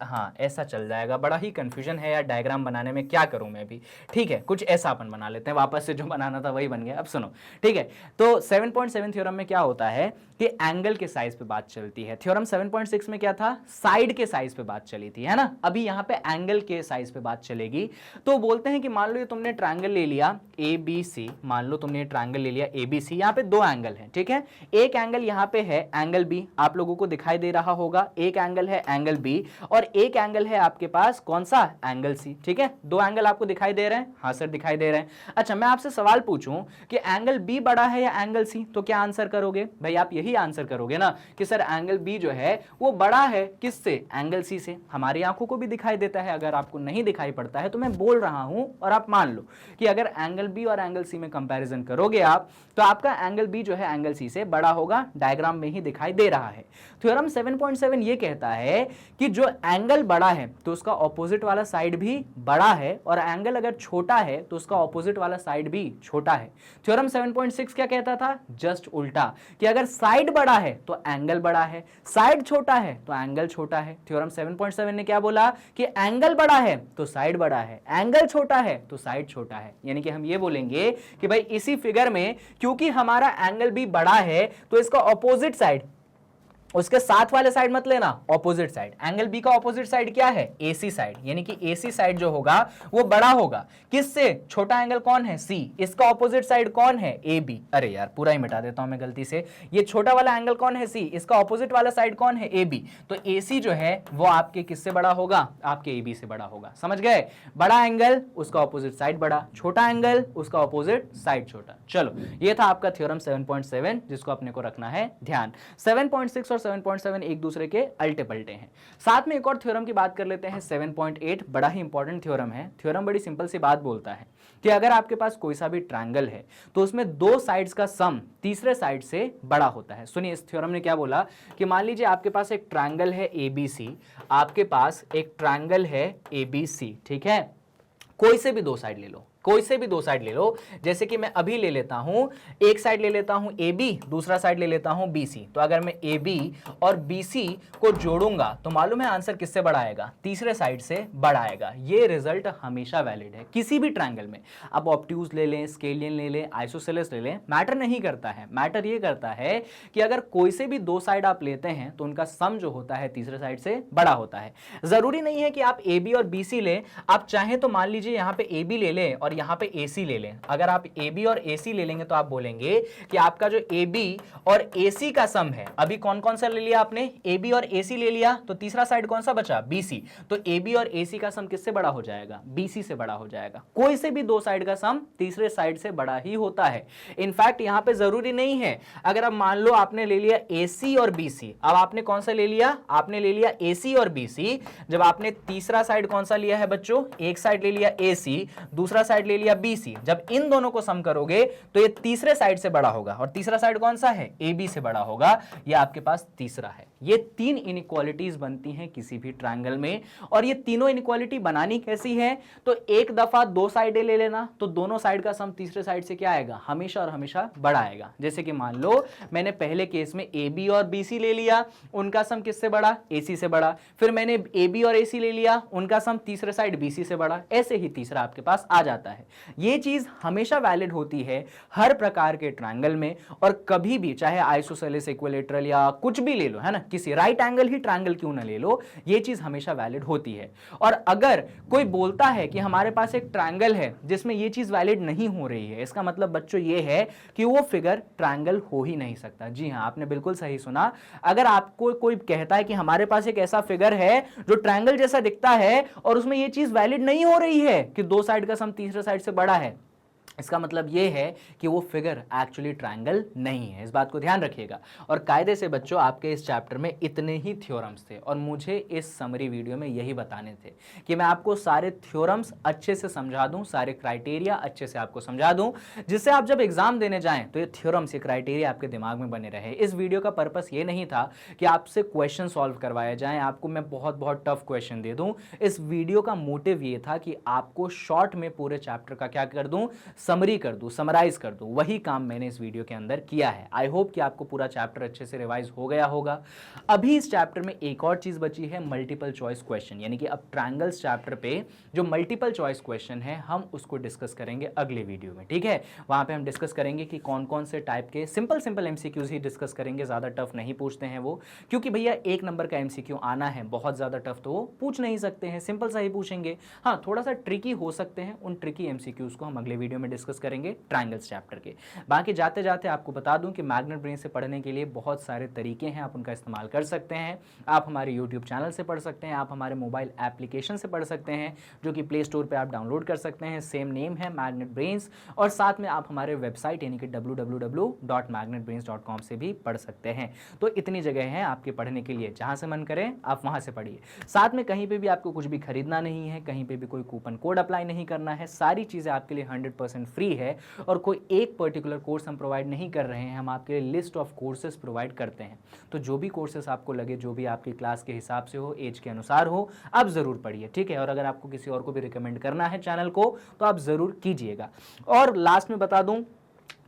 हाँ ऐसा चल जाएगा। बड़ा ही कंफ्यूजन है यार डायग्राम बनाने में, क्या करूं मैं भी। ठीक है, कुछ ऐसा अपन बना लेते हैं, वापस से जो बनाना था वही बन गया। अब सुनो, ठीक है। तो 7.7 थ्योरम में क्या होता है कि एंगल के साइज पे बात चलती है। थ्योरम 7.6 में क्या था, साइड के साइज पे बात चली थी, है ना। अभी यहाँ पे एंगल के साइज पे बात चलेगी। तो बोलते हैं कि मान लो ये तुमने ट्रायंगल ले लिया ABC, मान लो तुमने ट्रायंगल ले लिया ABC, यहाँ पे दो एंगल है, ठीक है। एक एंगल यहाँ पे है एंगल B, आप लोगों को दिखाई दे रहा होगा। एक एंगल है एंगल B और एक एंगल है आपके पास कौन सा, एंगल C, ठीक है। दो एंगल आपको दिखाई दे रहे हैं, हाँ सर दिखाई दे रहे हैं। अच्छा, मैं आपसे सवाल पूछूं कि एंगल B बड़ा है या एंगल C, तो क्या आंसर करोगे भाई? आप यही आंसर करोगे ना कि सर एंगल B जो है वो बड़ा है किससे, एंगल C से। हमारी आंखों को भी दिखाई देता है, अगर आपको नहीं दिखाई पड़ता है तो मैं बोल रहा हूं और आप मान लो कि अगर एंगल B और एंगल C में कंपैरिजन करोगे आप, तो आपका एंगल B जो है एंगल C से बड़ा होगा, डायग्राम में ही दिखाई दे रहा है। थ्योरम 7.7 ये कहता है कि जो एंगल बड़ा है तो उसका ऑपोजिट वाला साइड भी बड़ा है, और एंगल अगर छोटा है तो उसका ऑपोजिट वाला साइड भी छोटा है। थ्योरम 7.6 क्या कहता था, जस्ट उल्टा, कि अगर साइड बड़ा है तो एंगल बड़ा है, साइड छोटा है तो एंगल छोटा है। थ्योरम 7.7 ने क्या बोला कि एंगल बड़ा है तो साइड बड़ा है, एंगल छोटा है तो साइड छोटा है। यानी कि हम ये बोलेंगे कि भाई इसी फिगर में क्योंकि हमारा एंगल भी बड़ा है तो इसका ऑपोजिट साइड, उसके साथ वाले साइड मत लेना, ऑपोजिट साइड। एंगल बी का ऑपोजिट साइड क्या है, AC साइड, यानी कि AC साइड जो होगा वो बड़ा होगा किससे, छोटा एंगल कौन है, C, इसका ऑपोजिट साइड कौन है, AB। अरे यार पूरा ही मिटा देता हूं मैं गलती से, ये छोटा वाला एंगल कौन है, C, इसका ऑपोजिट वाला साइड कौन है, AB। तो AC जो है वो आपके किससे बड़ा होगा, आपके AB से बड़ा होगा। समझ गए, बड़ा एंगल उसका ऑपोजिट साइड बड़ा, छोटा एंगल उसका ऑपोजिट साइड छोटा। चलो, ये था आपका थ्योरम 7.7 जिसको अपने को रखना है ध्यान। 7.6 और 7.7 एक दूसरे के अल्टे पलटे हैं। साथ में एक और थ्योरम की बात कर लेते हैं, 7.8, बड़ा ही इंपॉर्टेंट थ्योरम है। थ्योरम बड़ी सिंपल सी बात बोलता है कि अगर आपके पास कोई सा भी ट्रायंगल है तो उसमें दो साइड्स का सम तीसरे साइड से बड़ा होता है। सुनिए, इस थ्योरम ने क्या बोला कि मान लीजिए आपके पास एक ट्रायंगल है ABC, आपके पास एक ट्रायंगल है ABC, ठीक है। कोई से भी दो साइड ले लो, कोई से भी दो साइड ले लो, जैसे कि मैं अभी ले लेता हूं, एक साइड ले लेता हूं AB, दूसरा साइड ले लेता हूं BC। तो अगर मैं AB और BC को जोड़ूंगा तो मालूम है आंसर किससे बड़ा आएगा, तीसरे साइड से बड़ा आएगा। ये रिजल्ट हमेशा वैलिड है किसी भी ट्रायंगल में। अब ऑब्ट्यूज ले लें, स्केलियन ले लें, आइसोसेलेस ले लें, मैटर नहीं करता है। मैटर ये करता है कि अगर कोई से भी दो साइड आप लेते हैं तो उनका सम जो होता है तीसरे साइड से बड़ा होता है। जरूरी नहीं है कि आप AB और BC लें, आप चाहें तो मान लीजिए यहाँ पे AB ले लें और यहाँ पे AC ले लें। अगर आप AB और AC ले लेंगे तो आप बोलेंगे कि आपका जो AB और AC का सम है, अभी कौन कौन सा ले लिया आपने, AB और AC ले लिया, तो तीसरा साइड कौन सा बचा, BC। तो AB और AC का सम किससे बड़ा हो जाएगा, BC से बड़ा हो जाएगा। कोई से भी दो साइड का सम तीसरे साइड से बड़ा ही होता है। इनफैक्ट यहां पे जरूरी नहीं है, अगर अब मान लो आपने ले लिया AC और BC, अब आपने कौन सा ले लिया, आपने ले लिया AC और BC। जब आपने तीसरा साइड कौन सा लिया है बच्चों, एक साइड ले लिया AC, दूसरा साइड ले लिया BC। जब इन दोनों को सम करोगे तो ये तीसरे साइड से बड़ा होगा, और तीसरा साइड कौन सा है, AB से बड़ा होगा। ये आपके पास तीसरा है। ये तीन इनइक्वालिटीज बनती हैं किसी भी ट्रायंगल में, और ये तीनों इनइक्वालिटी बनानी कैसी है, तो एक दफा दो साइडें ले लेना, तो दोनों साइड का सम तीसरे साइड से क्या आएगा, हमेशा और हमेशा बड़ा आएगा। जैसे कि मान लो मैंने पहले केस में AB और BC ले लिया, उनका सम किससे बड़ा, AC से बड़ा। फिर मैंने AB और AC ले लिया, उनका सम तीसरे साइड BC से बड़ा। ऐसे ही तीसरा आपके पास आ जाता है। है। ये चीज हमेशा वैलिड होती है हर प्रकार के ट्रायंगल में, और कभी भी चाहे आइसोसेलेस इक्विलेटरल या कुछ भी ले लो, है ना, किसी राइट एंगल ही ट्रायंगल क्यों ना ले लो, ये चीज हमेशा वैलिड होती है। और अगर कोई बोलता है कि हमारे पास एक ट्रायंगल है जिसमें ये चीज वैलिड नहीं हो रही है, इसका मतलब बच्चों ये है कि वो फिगर ट्रायंगल हो ही नहीं सकता। जी हां, आपने बिल्कुल सही सुना। अगर आपको कोई कहता है कि हमारे पास एक ऐसा फिगर है जो ट्रायंगल जैसा दिखता है और उसमें ये चीज वैलिड नहीं हो रही है कि दो साइड का सम तीसरे साइड से बड़ा है, इसका मतलब यह है कि वो फिगर एक्चुअली ट्रायंगल नहीं है। इस बात को ध्यान रखिएगा। और कायदे से बच्चों आपके इस चैप्टर में इतने ही थ्योरम्स थे और मुझे इस समरी वीडियो में यही बताने थे कि मैं आपको सारे थ्योरम्स अच्छे से समझा दूं, सारे क्राइटेरिया अच्छे से आपको समझा दूं, जिससे आप जब एग्जाम देने जाएं तो ये थ्योरम्स, ये क्राइटेरिया आपके दिमाग में बने रहे। इस वीडियो का पर्पस ये नहीं था कि आपसे क्वेश्चन सॉल्व करवाया जाए, आपको मैं बहुत बहुत टफ क्वेश्चन दे दूं। इस वीडियो का मोटिव ये था कि आपको शॉर्ट में पूरे चैप्टर का क्या कर दूं, समरी कर दूं, समराइज कर दूं। वही काम मैंने इस वीडियो के अंदर किया है। आई होप कि आपको पूरा चैप्टर अच्छे से रिवाइज हो गया होगा। अभी इस चैप्टर में एक और चीज बची है, मल्टीपल चॉइस क्वेश्चन, यानी कि अब ट्रायंगल्स चैप्टर पे जो मल्टीपल चॉइस क्वेश्चन है हम उसको डिस्कस करेंगे अगले वीडियो में, ठीक है। वहां पे हम डिस्कस करेंगे कि कौन कौन से टाइप के सिंपल सिंपल एमसीक्यूज ही डिस्कस करेंगे, ज्यादा टफ नहीं पूछते हैं वो, क्योंकि भैया एक नंबर का एमसीक्यू आना है, बहुत ज्यादा टफ तो वो पूछ नहीं सकते हैं, सिंपल सा ही पूछेंगे। हाँ, थोड़ा सा ट्रिकी हो सकते हैं, उन ट्रिकी एमसीक्यूज को हम अगले वीडियो में डिस्कस करेंगे ट्रायंगल्स चैप्टर के। बाकी जाते जाते आपको बता दूं कि मैग्नेट ब्रेन से पढ़ने के लिए बहुत सारे तरीके हैं, आप उनका इस्तेमाल कर सकते हैं। आप हमारे यूट्यूब चैनल से पढ़ सकते हैं, आप हमारे मोबाइल एप्लीकेशन से पढ़ सकते हैं जो कि प्ले स्टोर पे आप डाउनलोड कर सकते हैं, सेम नेम है मैग्नेट ब्रेन्स, और साथ में आप हमारे वेबसाइट यानी कि www.magnetbrains.com से भी पढ़ सकते हैं। तो इतनी जगह है आपके पढ़ने के लिए, जहां से मन करें आप वहां से पढ़िए। साथ में कहीं पे भी आपको कुछ भी खरीदना नहीं है, कहीं पे भी कोई कूपन कोड अप्लाई नहीं करना है, सारी चीजें आपके लिए 100% फ्री है। और कोई एक पर्टिकुलर कोर्स हम प्रोवाइड नहीं कर रहे हैं, हम आपके लिए लिस्ट ऑफ कोर्सेज प्रोवाइड करते हैं। तो जो भी कोर्सेज आपको लगे, जो भी आपकी क्लास के हिसाब से हो, एज के अनुसार हो, आप जरूर पढ़िए, ठीक है। और अगर आपको किसी और को भी रिकमेंड करना है चैनल को तो आप जरूर कीजिएगा। और लास्ट में बता दूं,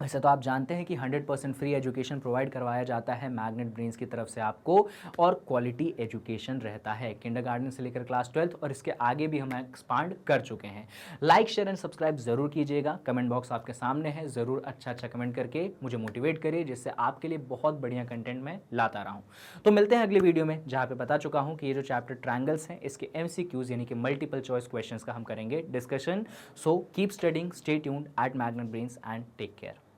वैसे तो आप जानते हैं कि 100% फ्री एजुकेशन प्रोवाइड करवाया जाता है मैग्नेट ब्रेन्स की तरफ से आपको, और क्वालिटी एजुकेशन रहता है किंडरगार्टन से लेकर क्लास 12th, और इसके आगे भी हम एक्सपांड कर चुके हैं। लाइक शेयर एंड सब्सक्राइब जरूर कीजिएगा। कमेंट बॉक्स आपके सामने है, जरूर अच्छा अच्छा कमेंट करके मुझे मोटिवेट करिए, जिससे आपके लिए बहुत बढ़िया कंटेंट मैं लाता रहा हूँ। तो मिलते हैं अगली वीडियो में, जहाँ पे बता चुका हूँ कि ये जो चैप्टर ट्रायंगल्स हैं इसके MCQs यानी कि मल्टीपल चॉइस क्वेश्चंस का हम करेंगे discussion. So keep studying, stay tuned at Magnet Brains and take care.